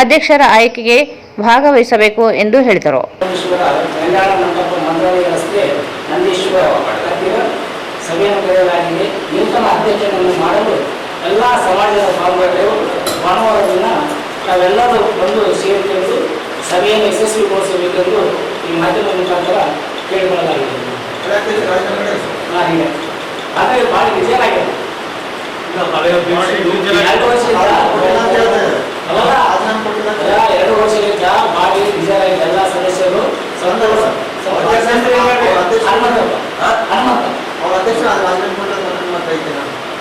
ಅಧ್ಯಕ್ಷರ ಆಯ್ಕೆಗೆ ಭಾಗವಹಿಸಬೇಕು ಎಂದು ಹೇಳಿದರು. ಸಭೆಯನ್ನು ಕರೆಯಲಾಗಿದೆ. ನೂತನ ಅಧ್ಯಕ್ಷರನ್ನು ಮಾಡಲು ಎಲ್ಲ ಸಮಾಜದ ಪಾಲ್ಗೊಳ್ಳುವ ಭಾನುವಾರ ದಿನ ನಾವೆಲ್ಲರೂ ಬಂದು ಸೇರಿಕೊಂಡು ಸಭೆಯನ್ನು ಯಶಸ್ವಿಗೊಳಿಸಬೇಕೆಂದು ಈ ಮಾಧ್ಯಮ ಮುಖಾಂತರ ಕೇಳಿಕೊಳ್ಳಲಾಗಿದೆ. ಆದರೆ ಭಾಳ ವಿಜಯವಾಗಿದೆ. 2 ವರ್ಷದಿಂದ ಭಾಳ ವಿಜಯವಾಗಿದೆ. ಎಲ್ಲ ಸದಸ್ಯರು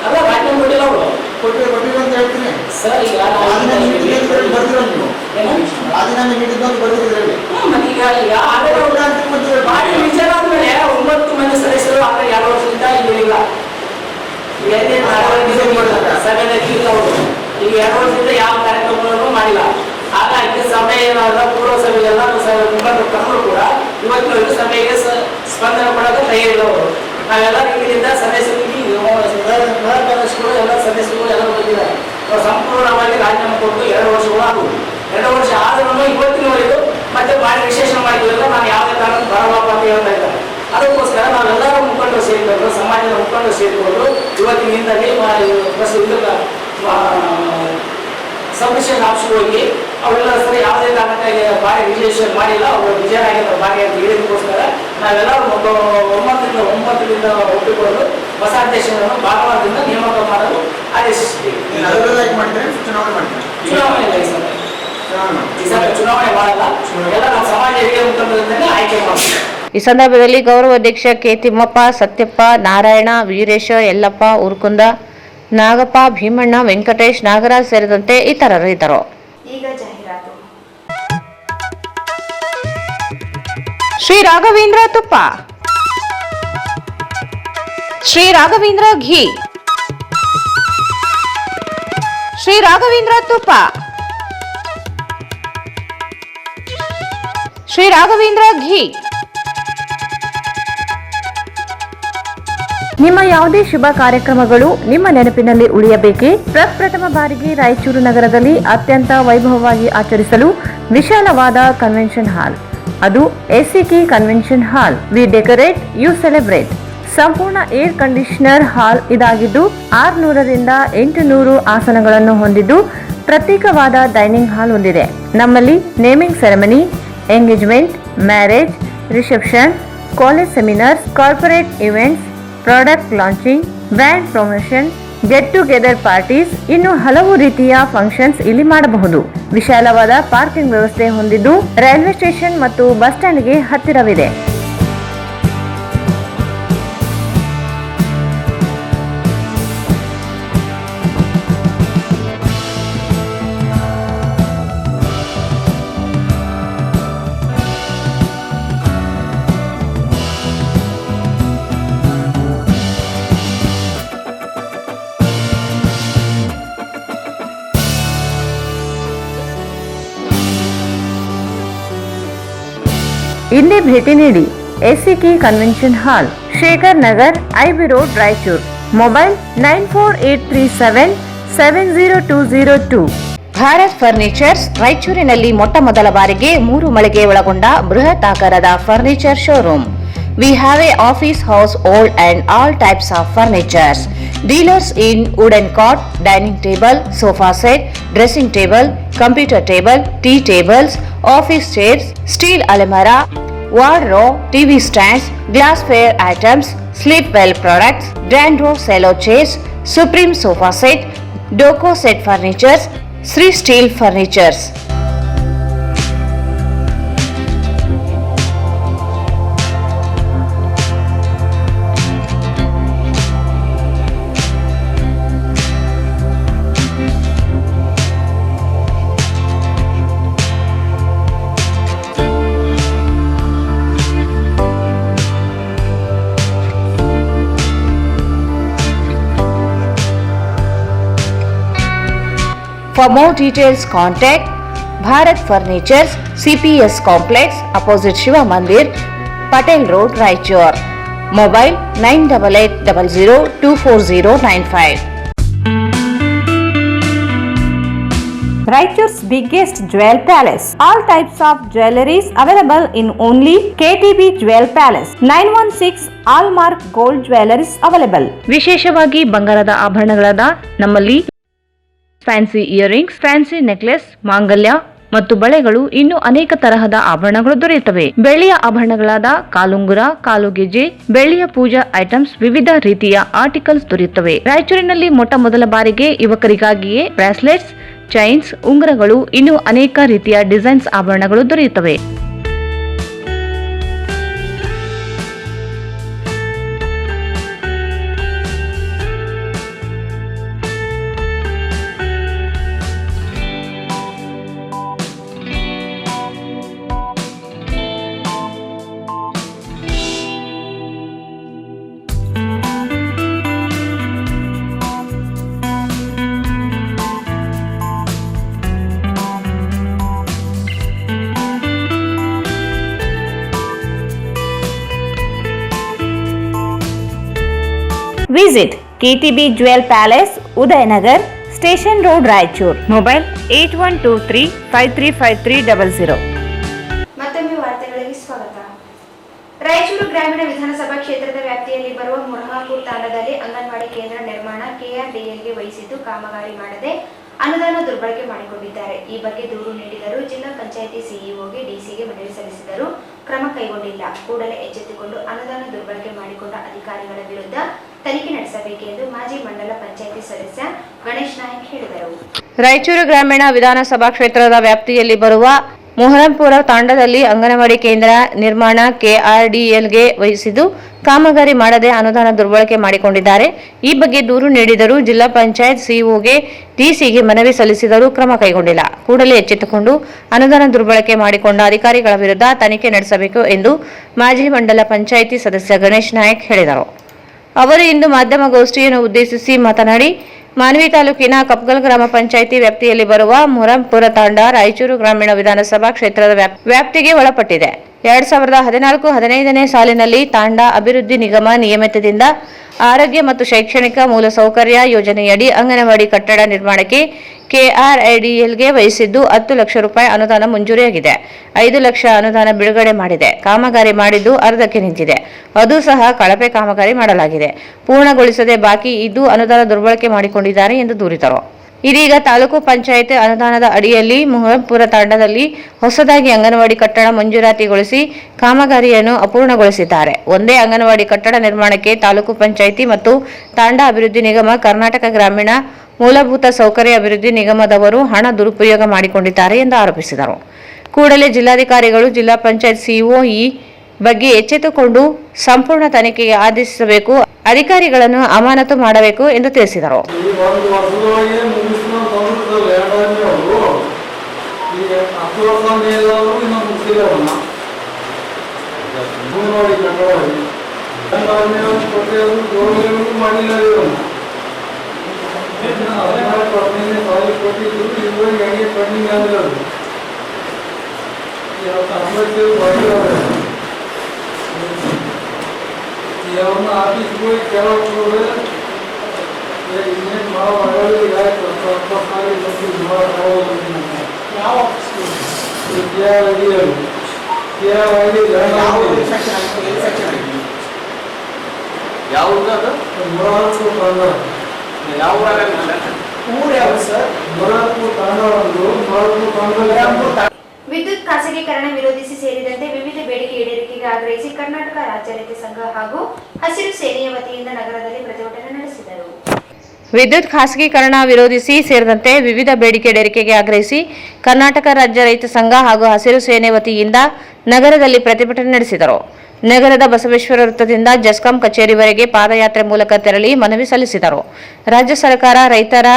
ಅಲ್ಲ ರಾಜ್ಯ ಕೊಟ್ಟಿಲ್ಲ ಅವರು ಕೊಟ್ಟಿಲ್ಲ ಅಂತ ಹೇಳ್ತೀನಿ ಸರ್. ಈಗ ರಾಜೀನಾಮೆ ನೀಡಿದ್ದು ಬರ್ದಿದ್ರಲ್ಲಿ ವಿಚಾರ ಆದ್ಮೇಲೆ 9 ಮಂದಿ ಸದಸ್ಯರು ಆದ್ರೆ 2 ವರ್ಷದಿಂದ ಇಲ್ಲ. ಸಭೆಯಲ್ಲಿ ಅವರು ಈಗ 2 ವರ್ಷದಿಂದ ಯಾವ ಕಾರ್ಯಕ್ರಮಗಳನ್ನು ಮಾಡಿಲ್ಲ. ಹಾಗಾಗಿ ಸಭೆ ಏನಾದ ಪೂರ್ವ ಸಭೆಗೆಲ್ಲ ಮುಖಂಡರು ಕರೆದ್ರು ಕೂಡ ಇವತ್ತು ಸಭೆಗೆ ಸ್ಪಂದನೆ ಕೊಡೋಕೆ ತಯಾರಿಲ್ಲ ಅವರು. ನಾವೆಲ್ಲ ರೀತಿಯಿಂದ ಸದಸ್ಯರಿಗೆ ಎಲ್ಲ ಸದಸ್ಯರು ಎಲ್ಲ ಬಂದಿದ್ದಾರೆ. ಅವರು ಸಂಪೂರ್ಣವಾಗಿ ರಾಜೀನಾಮೆ ಕೊಟ್ಟು 2 ವರ್ಷಗಳು ಆಗುವುದು. 2 ವರ್ಷ ಆದ್ರೂ ಇವತ್ತಿನವರೆಗೂ ಮತ್ತೆ ಭಾಳ ವಿಶೇಷ ಮಾಡಿದ್ವಿಲ್ಲ. ನಾನು ಯಾವುದೇ ಕಾರಣ ಬರಬಾಪ ಅಂತ ಹೇಳ್ತಾ ಇದ್ದಾರೆ. ಅದಕ್ಕೋಸ್ಕರ ನಾವೆಲ್ಲರೂ ಮುಖಂಡರು ಸೇರಿಕೊಂಡು, ಸಮಾಜದ ಮುಖಂಡರು ಸೇರಿಕೊಂಡು ಇವತ್ತಿನಿಂದಲೇ ಸಬ್ಮಿಷನ್ ಆಫೀಸ್ಗೆ ಹೋಗಿ ಅವರೆಲ್ಲ ಸರಿ ಯಾವುದೇ ಕಾರಣಕ್ಕಾಗಿ ಭಾರಿ ರಿಜಿಸ್ಟ್ರೇಷನ್ ಮಾಡಿಲ್ಲ. ಅವರು ವಿಜಯರಾಗಿರೋ ಭಾರಿ ಅಂತ ಹೇಳಿದಕ್ಕೋಸ್ಕರ ನಾವೆಲ್ಲರೂ 9ರಿಂದ ಒಪ್ಪಿಕೊಂಡು ಹೊಸ ಅಧ್ಯಕ್ಷರನ್ನು ಭಾನುವಾರದಿಂದ ನೇಮಕ ಮಾಡಲು ಆದೇಶಿಸಿದ್ದೀವಿ. ಚುನಾವಣೆ ಮಾಡಲ್ಲ, ಎಲ್ಲ ನಮ್ಮ ಸಮಾಜ ಹಿರಿಯ ಮುಖಂಡರಿಂದಲೇ ಆಯ್ಕೆ ಮಾಡ್ತೀವಿ. ಈ ಸಂದರ್ಭದಲ್ಲಿ ಗೌರವಾಧ್ಯಕ್ಷ ಕೆ ತಿಮ್ಮಪ್ಪ, ಸತ್ಯಪ್ಪ, ನಾರಾಯಣ, ವೀರೇಶ, ಯಲ್ಲಪ್ಪ, ಉರ್ಕುಂದ, ನಾಗಪ್ಪ, ಭೀಮಣ್ಣ, ವೆಂಕಟೇಶ್, ನಾಗರಾಜ್ ಸೇರಿದಂತೆ ಇತರರು ಇದ್ದರು. ಈಗ ಜಾಹೀರಾತು. ಶ್ರೀ ರಾಘವೇಂದ್ರ ತುಪ್ಪ, ಶ್ರೀ ರಾಘವೇಂದ್ರ ಘೀ, ಶ್ರೀ ರಾಘವೇಂದ್ರ ತುಪ್ಪ, ಶ್ರೀ ರಾಘವೇಂದ್ರ ಘೀ. ನಿಮ್ಮ ಯಾವುದೇ ಶುಭ ಕಾರ್ಯಕ್ರಮಗಳು ನಿಮ್ಮ ನೆನಪಿನಲ್ಲಿ ಉಳಿಯಬೇಕೇ? ಪ್ರಪ್ರಥಮ ಬಾರಿಗೆ ರಾಯಚೂರು ನಗರದಲ್ಲಿ ಅತ್ಯಂತ ವೈಭವವಾಗಿ ಆಚರಿಸಲು ವಿಶಾಲವಾದ ಕನ್ವೆನ್ಷನ್ ಹಾಲ್, ಅದು ACK convention hall. We decorate, you celebrate. ಸಂಪೂರ್ಣ ಏರ್ ಕಂಡೀಷನರ್ ಹಾಲ್ ಇದಾಗಿದ್ದು 600ರಿಂದ 800 ಆಸನಗಳನ್ನು ಹೊಂದಿದ್ದು ಪ್ರತ್ಯೇಕವಾದ ಡೈನಿಂಗ್ ಹಾಲ್ ಹೊಂದಿದೆ. ನಮ್ಮಲ್ಲಿ naming ceremony, engagement, marriage, reception, college seminars, corporate events, product launching, brand promotion, get together parties, ಇನ್ನು ಹಲವು ರೀತಿಯ ಫಂಕ್ಷನ್ಸ್ ಇಲ್ಲಿ ಮಾಡಬಹುದು. ವಿಶಾಲವಾದ ಪಾರ್ಕಿಂಗ್ ವ್ಯವಸ್ಥೆ ಹೊಂದಿದ್ದು ರೈಲ್ವೆ ಸ್ಟೇಷನ್ ಮತ್ತು ಬಸ್ ಸ್ಟ್ಯಾಂಡ್ಗೆ ಹತ್ತಿರವಿದೆ. ಇಲ್ಲಿ ಭೇಟಿ ನೀಡಿ. SCK convention hall, Shekhar Nagar, IB road, Raichur. Mobile 9483770202. Bharat furnitures ರಾಯಚೂರಿನಲ್ಲಿ ಮೊಟ್ಟ ಮೊದಲ ಬಾರಿಗೆ 3 ಮಳಿಗೆ ಒಳಗೊಂಡ ಬೃಹತ್ ಆಕಾರದ furniture showroom. We have a office house, old and all types of furnitures. Dealers in wooden cot, dining table, sofa set, dressing table, computer table, tea tables, office chairs, steel almirah, wardrobe, TV stands, glassware items, sleepwell products, Dandro cello chairs, Supreme sofa set, Doco set furnitures, Sri Steel furnitures. For more details, contact Bharat Furnitures, CPS Complex, opposite Shiva Mandir, Patel Road, Raichur. Mobile 9880024095. Raichur's biggest jewel palace. All types of jewelries available in only KTB Jewel Palace. 916 Allmark Gold Jewelries available. ವಿಶೇಷವಾಗಿ ಬಂಗಾರದ ಆಭರಣಗಳಾದ ನಮ್ಮಲ್ಲಿ fancy earrings, fancy necklace, ಮಾಂಗಲ್ಯ ಮತ್ತು ಬಳೆಗಳು, ಇನ್ನು ಅನೇಕ ತರಹದ ಆಭರಣಗಳು ದೊರೆಯುತ್ತವೆ. ಬೆಳ್ಳಿಯ ಆಭರಣಗಳಾದ ಕಾಲುಂಗುರ, ಕಾಲುಗೆಜೆ, ಬೆಳ್ಳಿಯ ಪೂಜಾ ಐಟಮ್ಸ್, ವಿವಿಧ ರೀತಿಯ ಆರ್ಟಿಕಲ್ಸ್ ದೊರೆಯುತ್ತವೆ. ರಾಯಚೂರಿನಲ್ಲಿ ಮೊಟ್ಟ ಮೊದಲ ಬಾರಿಗೆ ಯುವಕರಿಗಾಗಿಯೇ ಬ್ರಾಸ್ಲೆಟ್ಸ್, ಚೈನ್ಸ್, ಉಂಗುರಗಳು, ಇನ್ನು ಅನೇಕ ರೀತಿಯ ಡಿಸೈನ್ಸ್ ಆಭರಣಗಳು ದೊರೆಯುತ್ತವೆ. Visit KTB Jewel Palace, Udayanagar, Station Road, Raichur. Mobile 8123535300. ಮತ್ತೊಮ್ಮೆ ವಾರ್ತೆಗಳಿಗೆ ಸ್ವಾಗತ. ರಾಯಚೂರು ಗ್ರಾಮೀಣ ವಿಧಾನಸಭಾ ಕ್ಷೇತ್ರದ ವ್ಯಾಪ್ತಿಯಲ್ಲಿ ಬರುವ ಮುರಹಾಪುರ ತಾಂಡದಲ್ಲಿ ಅಂಗನವಾಡಿ ಕೇಂದ್ರ ನಿರ್ಮಾಣ KRDLಗೆ ವಹಿಸಿದ್ದು ಕಾಮಗಾರಿ ಮಾಡದೆ ಅನುದಾನ ದುರ್ಬಳಕೆ ಮಾಡಿಕೊಂಡಿದ್ದಾರೆ. ಈ ಬಗ್ಗೆ ದೂರು ನೀಡಿದರೂ ಜಿಲ್ಲಾ ಪಂಚಾಯಿತಿ ಸಿಇಒಗೆ ಡಿಸಿಗೆ ಮನವಿ ಸಲ್ಲಿಸಿದರೂ ಕ್ರಮ ಕೈಗೊಂಡಿಲ್ಲ. ಕೂಡಲೇ ಎಚ್ಚೆತ್ತುಕೊಂಡು ಅನುದಾನ ದುರ್ಬಳಕೆ ಮಾಡಿಕೊಂಡ ಅಧಿಕಾರಿಗಳ ವಿರುದ್ಧ ತನಿಖೆ ನಡೆಸಬೇಕೆಂದು ಮಾಜಿ ಮಂಡಲ ಪಂಚಾಯಿತಿ ಸದಸ್ಯ ಗಣೇಶ್ ನಾಯಕ್ ಹೇಳಿದರು. ರಾಯಚೂರು ಗ್ರಾಮೀಣ ವಿಧಾನಸಭಾ ಕ್ಷೇತ್ರದ ವ್ಯಾಪ್ತಿಯಲ್ಲಿ ಬರುವ ಮೊಹರಂಪುರ ತಾಂಡದಲ್ಲಿ ಅಂಗನವಾಡಿ ಕೇಂದ್ರ ನಿರ್ಮಾಣ KRDLಗೆ ವಹಿಸಿದ್ದು ಕಾಮಗಾರಿ ಮಾಡದೆ ಅನುದಾನ ದುರ್ಬಳಕೆ ಮಾಡಿಕೊಂಡಿದ್ದಾರೆ. ಈ ಬಗ್ಗೆ ದೂರು ನೀಡಿದರೂ ಜಿಲ್ಲಾ ಪಂಚಾಯತ್ ಸಿಇಒಗೆ ಡಿಸಿಗೆ ಮನವಿ ಸಲ್ಲಿಸಿದರೂ ಕ್ರಮ ಕೈಗೊಂಡಿಲ್ಲ. ಕೂಡಲೇ ಎಚ್ಚೆತ್ತುಕೊಂಡು ಅನುದಾನ ದುರ್ಬಳಕೆ ಮಾಡಿಕೊಂಡ ಅಧಿಕಾರಿಗಳ ವಿರುದ್ಧ ತನಿಖೆ ನಡೆಸಬೇಕು ಎಂದು ಮಾಜಿ ಮಂಡಲ ಪಂಚಾಯಿತಿ ಸದಸ್ಯ ಗಣೇಶ್ ನಾಯಕ್ ಹೇಳಿದರು. ಅವರು ಇಂದು ಮಾಧ್ಯಮಗೋಷ್ಠಿಯನ್ನು ಉದ್ದೇಶಿಸಿ ಮಾತನಾಡಿ, ಮಾನ್ವಿ ತಾಲೂಕಿನ ಕಪ್ಗಲ್ ಗ್ರಾಮ ಪಂಚಾಯಿತಿ ವ್ಯಾಪ್ತಿಯಲ್ಲಿ ಬರುವ ಮೊಹರಂಪುರ ತಾಂಡ ರಾಯಚೂರು ಗ್ರಾಮೀಣ ವಿಧಾನಸಭಾ ಕ್ಷೇತ್ರದ ವ್ಯಾಪ್ತಿಗೆ ಒಳಪಟ್ಟಿದೆ. 2014-15ನೇ ಸಾಲಿನಲ್ಲಿ ತಾಂಡ ಅಭಿವೃದ್ಧಿ ನಿಗಮ ನಿಯಮಿತದಿಂದ ಆರೋಗ್ಯ ಮತ್ತು ಶೈಕ್ಷಣಿಕ ಮೂಲಸೌಕರ್ಯ ಯೋಜನೆಯಡಿ ಅಂಗನವಾಡಿ ಕಟ್ಟಡ ನಿರ್ಮಾಣಕ್ಕೆ KRDLಗೆ ವಹಿಸಿದ್ದು 10 ಲಕ್ಷ ರೂಪಾಯಿ ಅನುದಾನ ಮಂಜೂರಿಯಾಗಿದೆ. 5 ಲಕ್ಷ ಅನುದಾನ ಬಿಡುಗಡೆ ಮಾಡಿದೆ. ಕಾಮಗಾರಿ ಮಾಡಿದ್ದು ಅರ್ಧಕ್ಕೆ ನಿಂತಿದೆ. ಅದು ಸಹ ಕಳಪೆ ಕಾಮಗಾರಿ ಮಾಡಲಾಗಿದೆ. ಪೂರ್ಣಗೊಳಿಸದೆ ಬಾಕಿ ಇದ್ದು ಅನುದಾನ ದುರ್ಬಳಕೆ ಮಾಡಿಕೊಂಡಿದ್ದಾರೆ ಎಂದು ದೂರಿದರು. ಇದೀಗ ತಾಲೂಕು ಪಂಚಾಯತ್ ಅನುದಾನದ ಅಡಿಯಲ್ಲಿ ಮುಹಂಪುರ ತಾಂಡದಲ್ಲಿ ಹೊಸದಾಗಿ ಅಂಗನವಾಡಿ ಕಟ್ಟಡ ಮಂಜೂರಾತಿಗೊಳಿಸಿ ಕಾಮಗಾರಿಯನ್ನು ಅಪೂರ್ಣಗೊಳಿಸಿದ್ದಾರೆ. ಒಂದೇ ಅಂಗನವಾಡಿ ಕಟ್ಟಡ ನಿರ್ಮಾಣಕ್ಕೆ ತಾಲೂಕು ಪಂಚಾಯಿತಿ ಮತ್ತು ತಾಂಡ ಅಭಿವೃದ್ಧಿ ನಿಗಮ, ಕರ್ನಾಟಕ ಗ್ರಾಮೀಣ ಮೂಲಭೂತ ಸೌಕರ್ಯ ಅಭಿವೃದ್ಧಿ ನಿಗಮದವರು ಹಣ ದುರುಪಯೋಗ ಮಾಡಿಕೊಂಡಿದ್ದಾರೆ ಎಂದು ಆರೋಪಿಸಿದರು. ಕೂಡಲೇ ಜಿಲ್ಲಾಧಿಕಾರಿಗಳು, ಜಿಲ್ಲಾ ಪಂಚಾಯತ್ ಸಿಇಒ ಈ ಬಗ್ಗೆ ಎಚ್ಚೆತ್ತುಕೊಂಡು ಸಂಪೂರ್ಣ ತನಿಖೆಗೆ ಆದೇಶಿಸಬೇಕು, ಅಧಿಕಾರಿಗಳನ್ನು ಅಮಾನತು ಮಾಡಬೇಕು ಎಂದು ತಿಳಿಸಿದರು. ಯಾವನ್ನ ಆಫೀಸ್ಗೆ ಹೋಗಿ ಕೆಲವು ಇನ್ನೇನು ಮಾಡೋದು ವಿದ್ಯುತ್ ಖಾಸಗೀಕರಣ ವಿರೋಧಿಸಿ ಸೇರಿದಂತೆ ವಿವಿಧ ಬೇಡಿಕೆ ಈಡೇರಿಕೆಗೆ ಆಗ್ರಹಿಸಿ ಕರ್ನಾಟಕ ರಾಜ್ಯ ರೈತ ಸಂಘ ಹಾಗೂ ಹಸಿರು ಸೇನೆಯ ವತಿಯಿಂದ ನಗರದಲ್ಲಿ ಪ್ರತಿಭಟನೆ ನಡೆಸಿದರು. ವಿದ್ಯುತ್ ಖಾಸಗೀಕರಣ ವಿರೋಧಿಸಿ ಸೇರಿದಂತೆ ವಿವಿಧ ಬೇಡಿಕೆ ಈಡೇರಿಕೆಗೆ ಆಗ್ರಹಿಸಿ ಕರ್ನಾಟಕ ರಾಜ್ಯ ರೈತ ಸಂಘ ಹಾಗೂ ಹಸಿರು ಸೇನೆ ವತಿಯಿಂದ ನಗರದಲ್ಲಿ ಪ್ರತಿಭಟನೆ ನಡೆಸಿದರು. ನಗರದ ಬಸವೇಶ್ವರ ವೃತ್ತದಿಂದ ಜೆಸ್ಕಾಂ ಕಚೇರಿವರೆಗೆ ಪಾದಯಾತ್ರೆ ಮೂಲಕ ತೆರಳಿ ಮನವಿ ಸಲ್ಲಿಸಿದರು. ರಾಜ್ಯ ಸರ್ಕಾರ ರೈತರ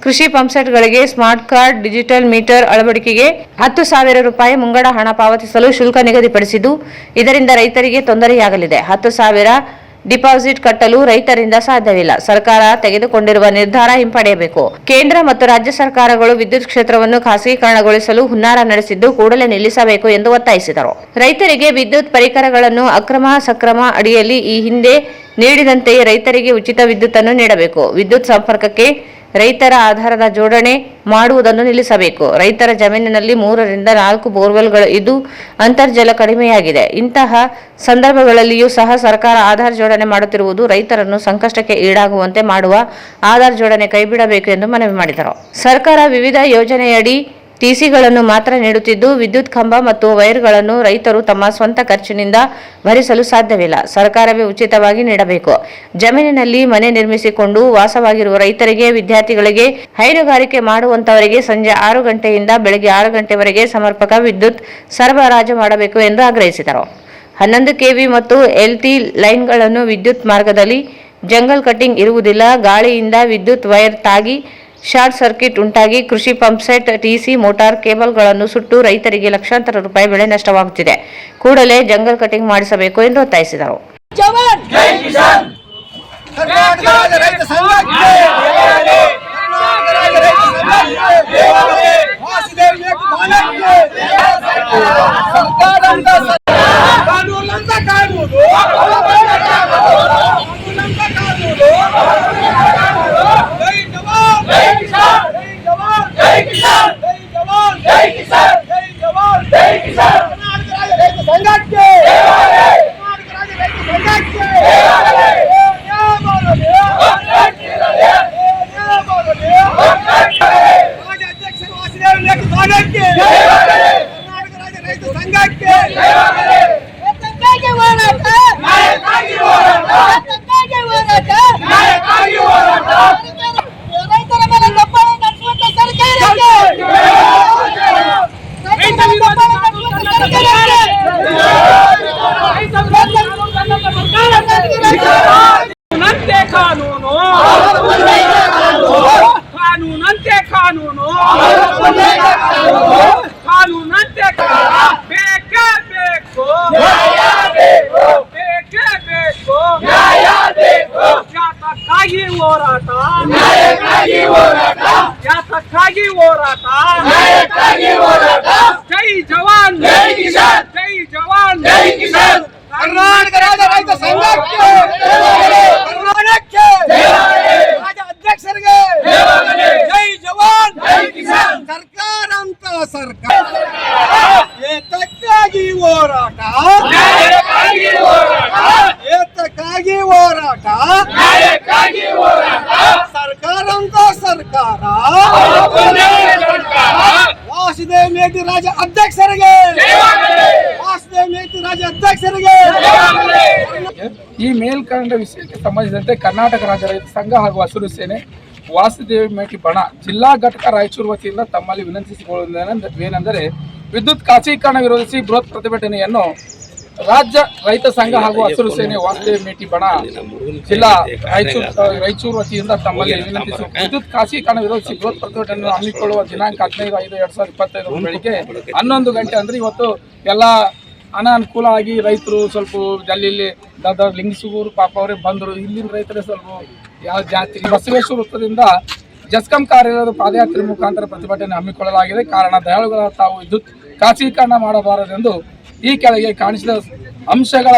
ಕೃಷಿ ಪಂಪ್ಸೆಟ್ಗಳಿಗೆ ಸ್ಮಾರ್ಟ್ ಕಾರ್ಡ್, ಡಿಜಿಟಲ್ ಮೀಟರ್ ಅಳವಡಿಕೆಗೆ 10,000 ರೂಪಾಯಿ ಮುಂಗಡ ಹಣ ಪಾವತಿಸಲು ಶುಲ್ಕ ನಿಗದಿಪಡಿಸಿದ್ದು, ಇದರಿಂದ ರೈತರಿಗೆ ತೊಂದರೆಯಾಗಲಿದೆ. 10,000 ಡಿಪಾಸಿಟ್ ಕಟ್ಟಲು ರೈತರಿಂದ ಸಾಧ್ಯವಿಲ್ಲ. ಸರ್ಕಾರ ತೆಗೆದುಕೊಂಡಿರುವ ನಿರ್ಧಾರ ಹಿಂಪಡೆಯಬೇಕು. ಕೇಂದ್ರ ಮತ್ತು ರಾಜ್ಯ ಸರ್ಕಾರಗಳು ವಿದ್ಯುತ್ ಕ್ಷೇತ್ರವನ್ನು ಖಾಸಗೀಕರಣಗೊಳಿಸಲು ಹುನ್ನಾರ ನಡೆಸಿದ್ದು ಕೂಡಲೇ ನಿಲ್ಲಿಸಬೇಕು ಎಂದು ಒತ್ತಾಯಿಸಿದರು. ರೈತರಿಗೆ ವಿದ್ಯುತ್ ಪರಿಕರಗಳನ್ನು ಅಕ್ರಮ ಸಕ್ರಮ ಅಡಿಯಲ್ಲಿ ಈ ಹಿಂದೆ ನೀಡಿದಂತೆಯೇ ರೈತರಿಗೆ ಉಚಿತ ವಿದ್ಯುತ್ ಅನ್ನು ನೀಡಬೇಕು. ವಿದ್ಯುತ್ ಸಂಪರ್ಕಕ್ಕೆ ರೈತರ ಆಧಾರದ ಜೋಡಣೆ ಮಾಡುವುದನ್ನು ನಿಲ್ಲಿಸಬೇಕು. ರೈತರ ಜಮೀನಿನಲ್ಲಿ 3 ರಿಂದ 4 ಬೋರ್ವೆಲ್ಗಳು ಇದ್ದು ಅಂತರ್ಜಲ ಕಡಿಮೆಯಾಗಿದೆ. ಇಂತಹ ಸಂದರ್ಭಗಳಲ್ಲಿಯೂ ಸಹ ಸರ್ಕಾರ ಆಧಾರ್ ಜೋಡಣೆ ಮಾಡುತ್ತಿರುವುದು ರೈತರನ್ನು ಸಂಕಷ್ಟಕ್ಕೆ ಈಡಾಗುವಂತೆ ಮಾಡುವ ಆಧಾರ್ ಜೋಡಣೆ ಕೈಬಿಡಬೇಕು ಎಂದು ಮನವಿ ಮಾಡಿದರು. ಸರ್ಕಾರ ವಿವಿಧ ಯೋಜನೆಯಡಿ ಟಿಸಿಗಳನ್ನು ಮಾತ್ರ ನೀಡುತ್ತಿದ್ದು, ವಿದ್ಯುತ್ ಕಂಬ ಮತ್ತು ವೈರ್ಗಳನ್ನು ರೈತರು ತಮ್ಮ ಸ್ವಂತ ಖರ್ಚಿನಿಂದ ಭರಿಸಲು ಸಾಧ್ಯವಿಲ್ಲ. ಸರ್ಕಾರವೇ ಉಚಿತವಾಗಿ ನೀಡಬೇಕು. ಜಮೀನಿನಲ್ಲಿ ಮನೆ ನಿರ್ಮಿಸಿಕೊಂಡು ವಾಸವಾಗಿರುವ ರೈತರಿಗೆ, ವಿದ್ಯಾರ್ಥಿಗಳಿಗೆ, ಹೈನುಗಾರಿಕೆ ಮಾಡುವಂತವರಿಗೆ ಸಂಜೆ 6 ಗಂಟೆಯಿಂದ ಬೆಳಗ್ಗೆ 6 ಗಂಟೆವರೆಗೆ ಸಮರ್ಪಕ ವಿದ್ಯುತ್ ಸರಬರಾಜು ಮಾಡಬೇಕು ಎಂದು ಆಗ್ರಹಿಸಿದರು. 11 ಕೆವಿ ಮತ್ತು ಎಲ್ಟಿ ಲೈನ್ಗಳನ್ನು ವಿದ್ಯುತ್ ಮಾರ್ಗದಲ್ಲಿ ಜಂಗಲ್ ಕಟಿಂಗ್ ಇರುವುದಿಲ್ಲ. ಗಾಳಿಯಿಂದ ವಿದ್ಯುತ್ ವೈರ್ ತಾಗಿ ಶಾರ್ಟ್ ಸರ್ಕ್ಯೂಟ್ ಉಂಟಾಗಿ ಕೃಷಿ ಪಂಪ್ಸೆಟ್, ಟಿಸಿ, ಮೋಟಾರ್ ಕೇಬಲ್ಗಳನ್ನು ಸುಟ್ಟು ರೈತರಿಗೆ ಲಕ್ಷಾಂತರ ರೂಪಾಯಿ ಬೆಳೆ ನಷ್ಟವಾಗುತ್ತಿದೆ. ಕೂಡಲೇ ಜಂಗಲ್ ಕಟಿಂಗ್ ಮಾಡಿಸಬೇಕು ಎಂದು ಒತ್ತಾಯಿಸಿದರು. ಜೈ ಜವಾನ್, ಜೈ ಕಿಸಾನ್, ಜೈ ಜವಾನ್, ಜೈ ಕಿಸಾನ್. ಕರ್ನಾಟಕ ರಾಜ್ಯ ರೈತ ಸಂಘಕ್ಕೆ, ಕರ್ನಾಟಕಕ್ಕೆ, ರಾಜ್ಯ ಅಧ್ಯಕ್ಷರಿಗೆ ಜೈ ಜವಾನ್, ಜೈ ಕಿಸಾನ್. ಸರ್ಕಾರ ಅಂತ ಸರ್ಕಾರ ಏತಕ್ಕಾಗಿ ಹೋರಾಟ, ಏತಕ್ಕಾಗಿ ಹೋರಾಟ, ಸರ್ಕಾರ ಅಂತ ಸರ್ಕಾರ ಮೇಟಿ ರಾಜ್ಯ ಅಧ್ಯಕ್ಷರಿಗೆ ವಾಸುದೇವ್ ಮೇಟಿ ರಾಜ್ಯ ಅಧ್ಯಕ್ಷರಿಗೆ. ಈ ಮೇಲ್ಕಂಡ ವಿಷಯಕ್ಕೆ ಸಂಬಂಧಿಸಿದಂತೆ ಕರ್ನಾಟಕ ರಾಜ್ಯ ರೈತ ಸಂಘ ಹಾಗೂ ಹಸಿರು ಸೇನೆ ವಾಸುದೇವ್ ಮೇಟಿ ಬಣ ಜಿಲ್ಲಾ ಘಟಕ ರಾಯಚೂರು ವತಿಯಿಂದ ತಮ್ಮಲ್ಲಿ ವಿನಂತಿಸಿಕೊಳ್ಳುವುದೇನೆಂದರೆ ವಿದ್ಯುತ್ ಖಾಸಗೀಕರಣ ವಿರೋಧಿಸಿ ಬೃಹತ್ ಪ್ರತಿಭಟನೆಯನ್ನು ರಾಜ್ಯ ರೈತ ಸಂಘ ಹಾಗೂ ಹಸಿರು ಸೇನೆ ವಾಸುದೇವ್ ಮೇಟಿ ಬಣ ಜಿಲ್ಲಾ ರಾಯಚೂರು ವತಿಯಿಂದ ತಮ್ಮಲ್ಲಿ ವಿನಂತಿಸಿ ವಿದ್ಯುತ್ ಖಾಸಗೀಕರಣ ವಿರೋಧಿಸಿ ಬೃಹತ್ ಪ್ರತಿಭಟನೆಯನ್ನು ಹಮ್ಮಿಕೊಳ್ಳುವ ದಿನಾಂಕ 15/5/2025 ಬೆಳಿಗ್ಗೆ 11 ಗಂಟೆ ಅಂದ್ರೆ ಇವತ್ತು ಎಲ್ಲ ಅನಾನುಕೂಲ ಆಗಿ ರೈತರು ಸ್ವಲ್ಪ ಅಲ್ಲಿ ಲಿಂಗಸೂರು ಪಾಪ ಅವರೇ ಬಂದರು. ಇಲ್ಲಿನ ರೈತರೇ ಸ್ವಲ್ಪ ಯಾವ ಜಾತಿ ಬಸವೇಶ್ವರ ವೃತ್ತದಿಂದ ಜಸ್ಕಾಂ ಕಾರ್ಯಾಲಯದ ಪಾದಯಾತ್ರೆ ಮುಖಾಂತರ ಪ್ರತಿಭಟನೆ ಹಮ್ಮಿಕೊಳ್ಳಲಾಗಿದೆ. ಕಾರಣ ದಯಾಳುಗಳ ತಾವು ವಿದ್ಯುತ್ ಖಾಸಗೀಕರಣ ಮಾಡಬಾರದೆಂದು ಈ ಕೆಳಗೆ ಕಾಣಿಸಿದ ಅಂಶಗಳ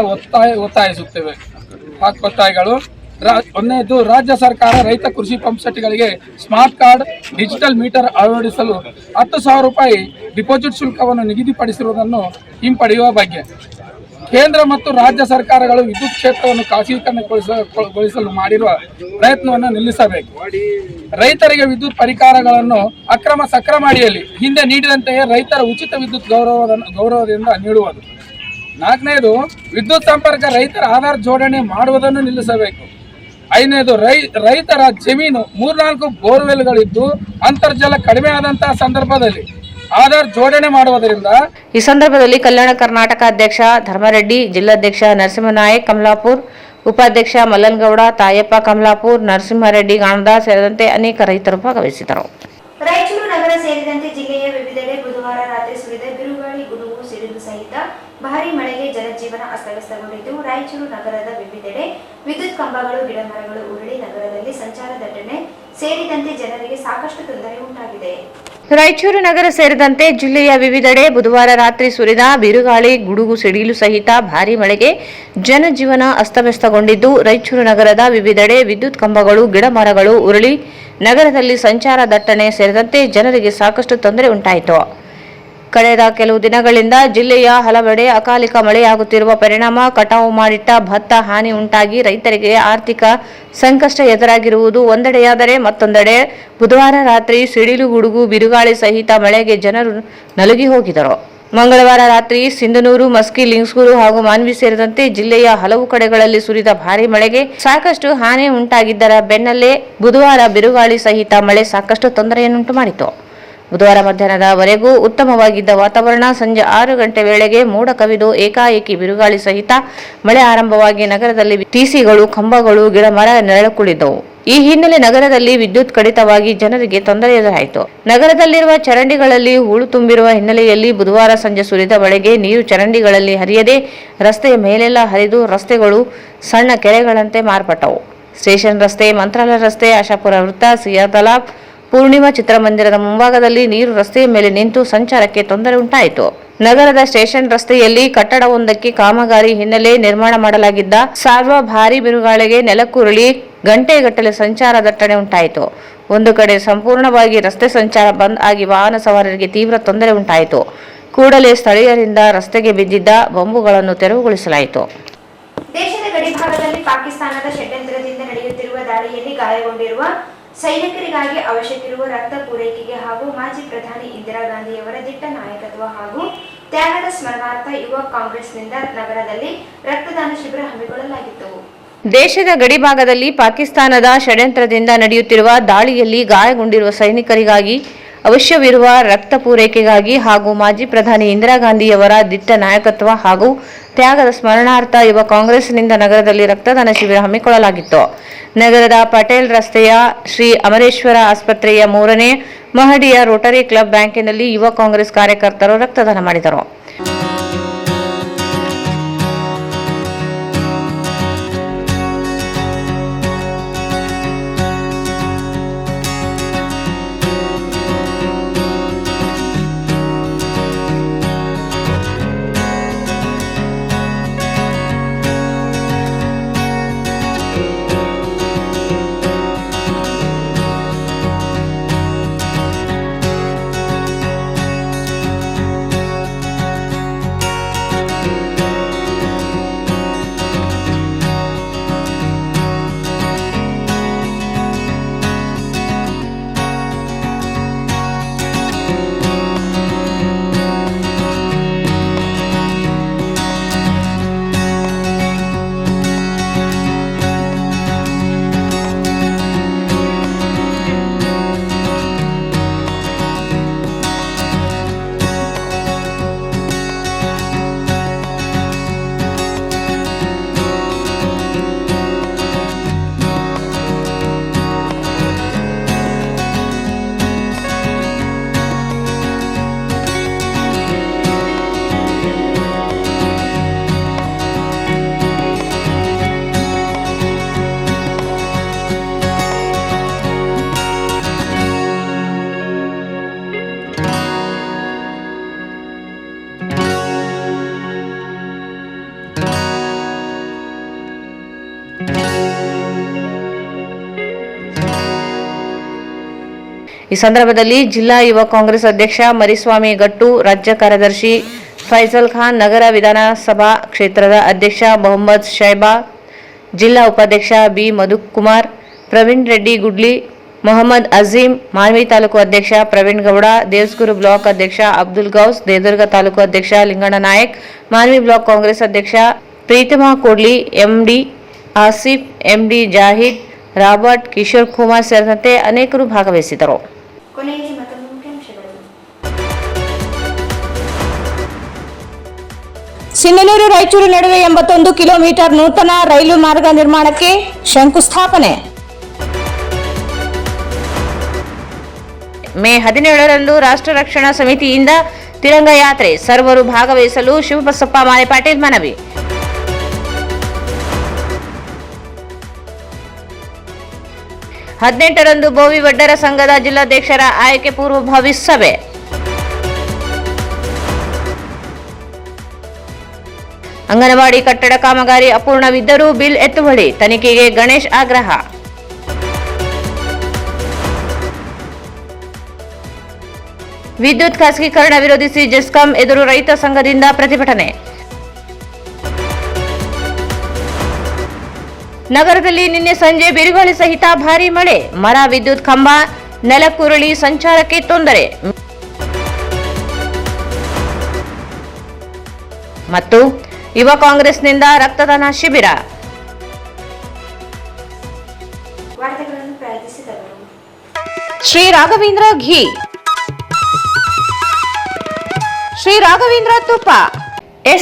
ಒತ್ತಾಯಿಸುತ್ತೇವೆ. ಒತ್ತಾಯಗಳು: ಒಂದನೇದು, ರಾಜ್ಯ ಸರ್ಕಾರ ರೈತ ಕೃಷಿ ಪಂಪ್ಸೆಟ್ಗಳಿಗೆ ಸ್ಮಾರ್ಟ್ ಕಾರ್ಡ್ ಡಿಜಿಟಲ್ ಮೀಟರ್ ಅಳವಡಿಸಲು 10,000 ರೂಪಾಯಿ ಡಿಪಾಸಿಟ್ ಶುಲ್ಕವನ್ನು ನಿಗದಿಪಡಿಸಿರುವುದನ್ನು ಹಿಂಪಡೆಯುವ ಬಗ್ಗೆ. ಕೇಂದ್ರ ಮತ್ತು ರಾಜ್ಯ ಸರ್ಕಾರಗಳು ವಿದ್ಯುತ್ ಕ್ಷೇತ್ರವನ್ನು ಖಾಸಗೀಕರಣಗೊಳಿಸಲು ಮಾಡಿರುವ ಪ್ರಯತ್ನವನ್ನು ನಿಲ್ಲಿಸಬೇಕು. ರೈತರಿಗೆ ವಿದ್ಯುತ್ ಪರಿಕರಗಳನ್ನು ಅಕ್ರಮ ಸಕ್ರಮ ಅಡಿಯಲ್ಲಿ ಹಿಂದೆ ನೀಡಿದಂತೆಯೇ ರೈತರ ಉಚಿತ ವಿದ್ಯುತ್ ಗೌರವದಿಂದ ನೀಡುವುದು. 4ನೇದು, ವಿದ್ಯುತ್ ಸಂಪರ್ಕ ರೈತರ ಆಧಾರ್ ಜೋಡಣೆ ಮಾಡುವುದನ್ನು ನಿಲ್ಲಿಸಬೇಕು. 5ನೇದು, ರೈತರ ಜಮೀನು 3-4 ಬೋರ್ವೆಲ್ಗಳಿದ್ದು ಅಂತರ್ಜಲ ಕಡಿಮೆ ಆದಂತಹ ಸಂದರ್ಭದಲ್ಲಿ ಆಧಾರ್ ಜೋಡಣೆ ಮಾಡುವುದರಿಂದ. ಈ ಸಂದರ್ಭದಲ್ಲಿ ಕಲ್ಯಾಣ ಕರ್ನಾಟಕ ಅಧ್ಯಕ್ಷ ಧರ್ಮರೆಡ್ಡಿ, ಜಿಲ್ಲಾಧ್ಯಕ್ಷ ನರಸಿಂಹನಾಯಕ್ ಕಮಲಾಪುರ್, ಉಪಾಧ್ಯಕ್ಷ ಮಲ್ಲನಗೌಡ, ತಾಯಪ್ಪ ಕಮಲಾಪುರ್, ನರಸಿಂಹರೆಡ್ಡಿ ಗಾಣದಾರ್ ಸೇರಿದಂತೆ ಅನೇಕ ರೈತರು ಭಾಗವಹಿಸಿದರು. ರಾಯಚೂರು ನಗರ ಸೇರಿದಂತೆ ಜಿಲ್ಲೆಯ ವಿವಿಧೆಡೆ ಬುಧವಾರ ರಾತ್ರಿ ಸುರಿದ ಬಿರುಗಾಳಿ, ಗುಡುಗು, ಸಿಡಿಲು ಸಹಿತ ಭಾರೀ ಮಳೆಗೆ ಜನಜೀವನ ಅಸ್ತವ್ಯಸ್ತಗೊಂಡಿದ್ದು, ರಾಯಚೂರು ನಗರದ ವಿವಿಧೆಡೆ ವಿದ್ಯುತ್ ಕಂಬಗಳು, ಗಿಡಮರಗಳು ಉರುಳಿ ನಗರದಲ್ಲಿ ಸಂಚಾರ ದಟ್ಟಣೆ ಸೇರಿದಂತೆ ಜನರಿಗೆ ಸಾಕಷ್ಟು ತೊಂದರೆ ಉಂಟಾಗಿದೆ. ರಾಯಚೂರು ನಗರ ಸೇರಿದಂತೆ ಜಿಲ್ಲೆಯ ವಿವಿಧೆಡೆ ಬುಧವಾರ ರಾತ್ರಿ ಸುರಿದ ಬಿರುಗಾಳಿ, ಗುಡುಗು, ಸಿಡಿಲು ಸಹಿತ ಭಾರೀ ಮಳೆಗೆ ಜನಜೀವನ ಅಸ್ತವ್ಯಸ್ತಗೊಂಡಿದ್ದು, ರಾಯಚೂರು ನಗರದ ವಿವಿಧೆಡೆ ವಿದ್ಯುತ್ ಕಂಬಗಳು, ಗಿಡಮರಗಳು ಉರುಳಿ ನಗರದಲ್ಲಿ ಸಂಚಾರ ದಟ್ಟಣೆ ಸೇರಿದಂತೆ ಜನರಿಗೆ ಸಾಕಷ್ಟು ತೊಂದರೆ ಉಂಟಾಯಿತು. ಕಳೆದ ಕೆಲವು ದಿನಗಳಿಂದ ಜಿಲ್ಲೆಯ ಹಲವೆಡೆ ಅಕಾಲಿಕ ಮಳೆಯಾಗುತ್ತಿರುವ ಪರಿಣಾಮ ಕಟಾವು ಮಾಡಿಟ್ಟ ಭತ್ತ ಹಾನಿ ಉಂಟಾಗಿ ರೈತರಿಗೆ ಆರ್ಥಿಕ ಸಂಕಷ್ಟ ಎದುರಾಗಿರುವುದು ಒಂದೆಡೆಯಾದರೆ, ಮತ್ತೊಂದೆಡೆ ಬುಧವಾರ ರಾತ್ರಿ ಸಿಡಿಲು, ಗುಡುಗು, ಬಿರುಗಾಳಿ ಸಹಿತ ಮಳೆಗೆ ಜನರು ನಲುಗಿ ಹೋಗಿದರು. ಮಂಗಳವಾರ ರಾತ್ರಿ ಸಿಂಧನೂರು, ಮಸ್ಕಿ, ಲಿಂಗಸೂರು ಹಾಗೂ ಮಾನ್ವಿ ಸೇರಿದಂತೆ ಜಿಲ್ಲೆಯ ಹಲವು ಕಡೆಗಳಲ್ಲಿ ಸುರಿದ ಭಾರೀ ಮಳೆಗೆ ಸಾಕಷ್ಟು ಹಾನಿ ಉಂಟಾಗಿದ್ದರ ಬೆನ್ನಲ್ಲೇ ಬುಧವಾರ ಬಿರುಗಾಳಿ ಸಹಿತ ಮಳೆ ಸಾಕಷ್ಟು ತೊಂದರೆಯನ್ನುಂಟು ಮಾಡಿತು. ಬುಧವಾರ ಮಧ್ಯಾಹ್ನದವರೆಗೂ ಉತ್ತಮವಾಗಿದ್ದ ವಾತಾವರಣ ಸಂಜೆ 6 ಗಂಟೆ ವೇಳೆಗೆ ಮೋಡ ಕವಿದು ಏಕಾಏಕಿ ಬಿರುಗಾಳಿ ಸಹಿತ ಮಳೆ ಆರಂಭವಾಗಿ ನಗರದಲ್ಲಿ ಟಿಸಿಗಳು, ಕಂಬಗಳು, ಗಿಡ ಮರ ನೆರಳುಕುಳಿದವು. ಈ ಹಿನ್ನೆಲೆ ನಗರದಲ್ಲಿ ವಿದ್ಯುತ್ ಕಡಿತವಾಗಿ ಜನರಿಗೆ ತೊಂದರೆ ಎದುರಾಯಿತು. ನಗರದಲ್ಲಿರುವ ಚರಂಡಿಗಳಲ್ಲಿ ಹೂಳು ತುಂಬಿರುವ ಹಿನ್ನೆಲೆಯಲ್ಲಿ ಬುಧವಾರ ಸಂಜೆ ಸುರಿದ ಮಳೆಗೆ ನೀರು ಚರಂಡಿಗಳಲ್ಲಿ ಹರಿಯದೆ ರಸ್ತೆಯ ಮೇಲೆಲ್ಲ ಹರಿದು ರಸ್ತೆಗಳು ಸಣ್ಣ ಕೆರೆಗಳಂತೆ ಮಾರ್ಪಟ್ಟವು. ಸ್ಟೇಷನ್ ರಸ್ತೆ, ಮಂತ್ರಾಲಯ ರಸ್ತೆ, ಆಶಾಪುರ ವೃತ್ತ, ಸಿಆರ್ ತಲಾಬ್, ಪೂರ್ಣಿಮಾ ಚಿತ್ರಮಂದಿರದ ಮುಂಭಾಗದಲ್ಲಿ ನೀರು ರಸ್ತೆಯ ಮೇಲೆ ನಿಂತು ಸಂಚಾರಕ್ಕೆ ತೊಂದರೆ ಉಂಟಾಯಿತು. ನಗರದ ಸ್ಟೇಷನ್ ರಸ್ತೆಯಲ್ಲಿ ಕಟ್ಟಡವೊಂದಕ್ಕೆ ಕಾಮಗಾರಿ ಹಿನ್ನೆಲೆ ನಿರ್ಮಾಣ ಮಾಡಲಾಗಿದ್ದ ಸಾಲ್ವ ಭಾರೀ ಬಿರುಗಾಳಿಗೆ ನೆಲಕ್ಕುರುಳಿ ಗಂಟೆಗಟ್ಟಲೆ ಸಂಚಾರ ದಟ್ಟಣೆ ಉಂಟಾಯಿತು. ಒಂದು ಕಡೆ ಸಂಪೂರ್ಣವಾಗಿ ರಸ್ತೆ ಸಂಚಾರ ಬಂದ್ ಆಗಿ ವಾಹನ ಸವಾರರಿಗೆ ತೀವ್ರ ತೊಂದರೆ ಉಂಟಾಯಿತು. ಕೂಡಲೇ ಸ್ಥಳೀಯರಿಂದ ರಸ್ತೆಗೆ ಬಿದ್ದಿದ್ದ ಬಂಬುಗಳನ್ನು ತೆರವುಗೊಳಿಸಲಾಯಿತು. ದೇಶದ ಗಡಿಭಾಗದಲ್ಲಿ ಪಾಕಿಸ್ತಾನದ ಷಡ್ಯಂತ್ರದಿಂದ ನಡೆಯುತ್ತಿರುವ ದಾಳಿಯಲ್ಲಿ ಗಾಯಗೊಂಡಿರುವ ಸೈನಿಕರಿಗಾಗಿ ಅವಶ್ಯವಿರುವ ರಕ್ತ ಪೂರೈಕೆಗೆ ಹಾಗೂ ಮಾಜಿ ಪ್ರಧಾನಿ ಇಂದಿರಾ ಗಾಂಧಿಯವರ ದಿಟ್ಟ ನಾಯಕತ್ವ ಹಾಗೂ ತ್ಯಾಗದ ಸ್ಮರಣಾರ್ಥ ಯುವ ಕಾಂಗ್ರೆಸ್ನಿಂದ ನಗರದಲ್ಲಿ ರಕ್ತದಾನ ಶಿಬಿರ ಹಮ್ಮಿಕೊಳ್ಳಲಾಗಿತ್ತು. ದೇಶದ ಗಡಿಭಾಗದಲ್ಲಿ ಪಾಕಿಸ್ತಾನದ ಷಡ್ಯಂತ್ರದಿಂದ ನಡೆಯುತ್ತಿರುವ ದಾಳಿಯಲ್ಲಿ ಗಾಯಗೊಂಡಿರುವ ಸೈನಿಕರಿಗಾಗಿ ಅವಶ್ಯವಿರುವ ರಕ್ತ ಪೂರೈಕೆಗಾಗಿ ಹಾಗೂ ಮಾಜಿ ಪ್ರಧಾನಿ ಇಂದಿರಾ ಗಾಂಧಿಯವರ ದಿಟ್ಟ ನಾಯಕತ್ವ ಹಾಗೂ ತ್ಯಾಗದ ಸ್ಮರಣಾರ್ಥ ಯುವ ಕಾಂಗ್ರೆಸ್ನಿಂದ ನಗರದಲ್ಲಿ ರಕ್ತದಾನ ಶಿಬಿರ ಹಮ್ಮಿಕೊಳ್ಳಲಾಗಿತ್ತು. ನಗರದ ಪಟೇಲ್ ರಸ್ತೆಯ ಶ್ರೀ ಅಮರೇಶ್ವರ ಆಸ್ಪತ್ರೆಯ 3ನೇ ಮಹಡಿಯ ರೋಟರಿ ಕ್ಲಬ್ ಬ್ಯಾಂಕಿನಲ್ಲಿ ಯುವ ಕಾಂಗ್ರೆಸ್ ಕಾರ್ಯಕರ್ತರು ರಕ್ತದಾನ ಮಾಡಿದರು. ಈ ಸಂದರ್ಭದಲ್ಲಿ ಜಿಲ್ಲಾ ಯುವ ಕಾಂಗ್ರೆಸ್ ಅಧ್ಯಕ್ಷ ಮರಿಸ್ವಾಮಿ ಗಟ್ಟು, ರಾಜ್ಯ ಕಾರ್ಯದರ್ಶಿ ಫೈಜಲ್ ಖಾನ್, ನಗರ ವಿಧಾನಸಭಾ ಕ್ಷೇತ್ರದ ಅಧ್ಯಕ್ಷ ಮೊಹಮ್ಮದ್ ಶೈಬಾ, ಜಿಲ್ಲಾ ಉಪಾಧ್ಯಕ್ಷ ಬಿ ಮಧುಕುಮಾರ್, ಪ್ರವೀಣ್ ರೆಡ್ಡಿ ಗುಡ್ಲಿ, ಮೊಹಮ್ಮದ್ ಅಜೀಂ, ಮಾನ್ವಿ ತಾಲೂಕು ಅಧ್ಯಕ್ಷ ಪ್ರವೀಣ್ ಗೌಡ, ದೇವಸ್ಕೂರು ಬ್ಲಾಕ್ ಅಧ್ಯಕ್ಷ ಅಬ್ದುಲ್ ಗೌಸ್, ದೇವದುರ್ಗ ತಾಲೂಕು ಅಧ್ಯಕ್ಷ ಲಿಂಗಣ್ಣ ನಾಯಕ್, ಮಾನ್ವಿ ಬ್ಲಾಕ್ ಕಾಂಗ್ರೆಸ್ ಅಧ್ಯಕ್ಷ ಪ್ರೀತಮಾ ಕೋಡ್ಲಿ, ಎಂಡಿ ಆಸಿಫ್, ಎಂಡಿ ಜಾಹಿದ್, ರಾಬರ್ಟ್, ಕಿಶೋರ್ ಕುಮಾರ್ ಸೇರಿದಂತೆ ಅನೇಕರು ಭಾಗವಹಿಸಿದರು. ಕೊನೆಯಲ್ಲಿ ಮತ್ತೊಂದು ಮುಖ್ಯಾಂಶಗಳು. ಸಿಂಧನೂರು ರಾಯಚೂರು ನಡುವೆ 81 ಕಿಲೋಮೀಟರ್ ನೂತನ ರೈಲು ಮಾರ್ಗ ನಿರ್ಮಾಣಕ್ಕೆ ಶಂಕುಸ್ಥಾಪನೆ. ಮೇ 17ರಂದು ರಾಷ್ಟ್ರ ರಕ್ಷಣಾ ಸಮಿತಿಯಿಂದ ತಿರಂಗ ಯಾತ್ರೆ, ಸರ್ವರು ಭಾಗವಹಿಸಲು ಶಿವಬಸಪ್ಪ ಮಾಲೆ ಪಾಟೀಲ್ ಮನವಿ. ಹದಿನೆಂಟರಂದು ಬೋವಿ ವಡ್ಡರ ಸಂಘದ ಜಿಲ್ಲಾಧ್ಯಕ್ಷರ ಆಯ್ಕೆ ಪೂರ್ವಭಾವಿ ಸಭೆ. ಅಂಗನವಾಡಿ ಕಟ್ಟಡ ಕಾಮಗಾರಿ ಅಪೂರ್ಣವಿದ್ದರೂ ಬಿಲ್ ಎತ್ತುವಳಿ, ತನಿಖೆಗೆ ಗಣೇಶ್ ಆಗ್ರಹ. ವಿದ್ಯುತ್ ಖಾಸಗೀಕರಣ ವಿರೋಧಿಸಿ ಜೆಸ್ಕಾಂ ಎದುರು ರೈತ ಸಂಘದಿಂದ ಪ್ರತಿಭಟನೆ. ನಗರದಲ್ಲಿ ನಿನ್ನೆ ಸಂಜೆ ಬಿರುಗಾಳಿ ಸಹಿತ ಭಾರೀ ಮಳೆ, ಮರ, ವಿದ್ಯುತ್ ಕಂಬ ನೆಲಕ್ಕುರುಳಿ ಸಂಚಾರಕ್ಕೆ ತೊಂದರೆ. ಮತ್ತು ಯುವ ಕಾಂಗ್ರೆಸ್ನಿಂದ ರಕ್ತದಾನ ಶಿಬಿರ. ವಾರ್ತೆಗಳನ್ನು ಪ್ರಾರಂಭಿಸಿದವರು ಶ್ರೀ ರಾಘವೇಂದ್ರ ಘೀ, ಶ್ರೀ ರಾಘವೇಂದ್ರ ತುಪ್ಪ,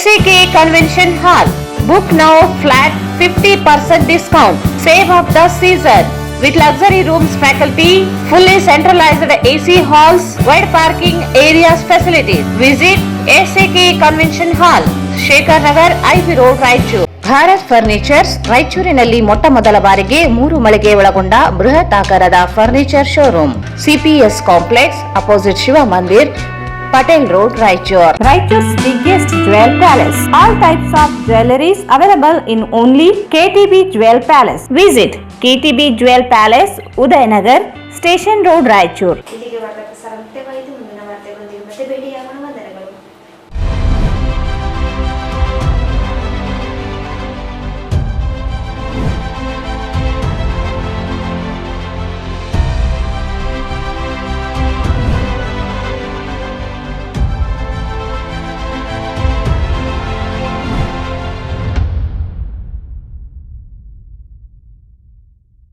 SAK convention hall. Book now flat 50% discount. Save of the season with luxury rooms, faculty, fully centralized AC halls, wide parking areas facilities. Visit SAK Convention Hall, Shekhar Nagar, IB Road, Raichur. Bharat furnitures ರಾಯಚೂರಿನಲ್ಲಿ ಮೊಟ್ಟ ಮೊದಲ ಬಾರಿಗೆ 3 ಮಳಿಗೆ ಒಳಗೊಂಡ ಬೃಹತ್ ಆಕಾರದ furniture showroom. CPS complex opposite Shiva Mandir, Patel Road, Raichur. Raichur's biggest jewel palace. All types of jewelries available in only KTB Jewel Palace. Visit KTB Jewel Palace, Udayanagar, Station Road, Raichur. ಇಲ್ಲಿಗೆ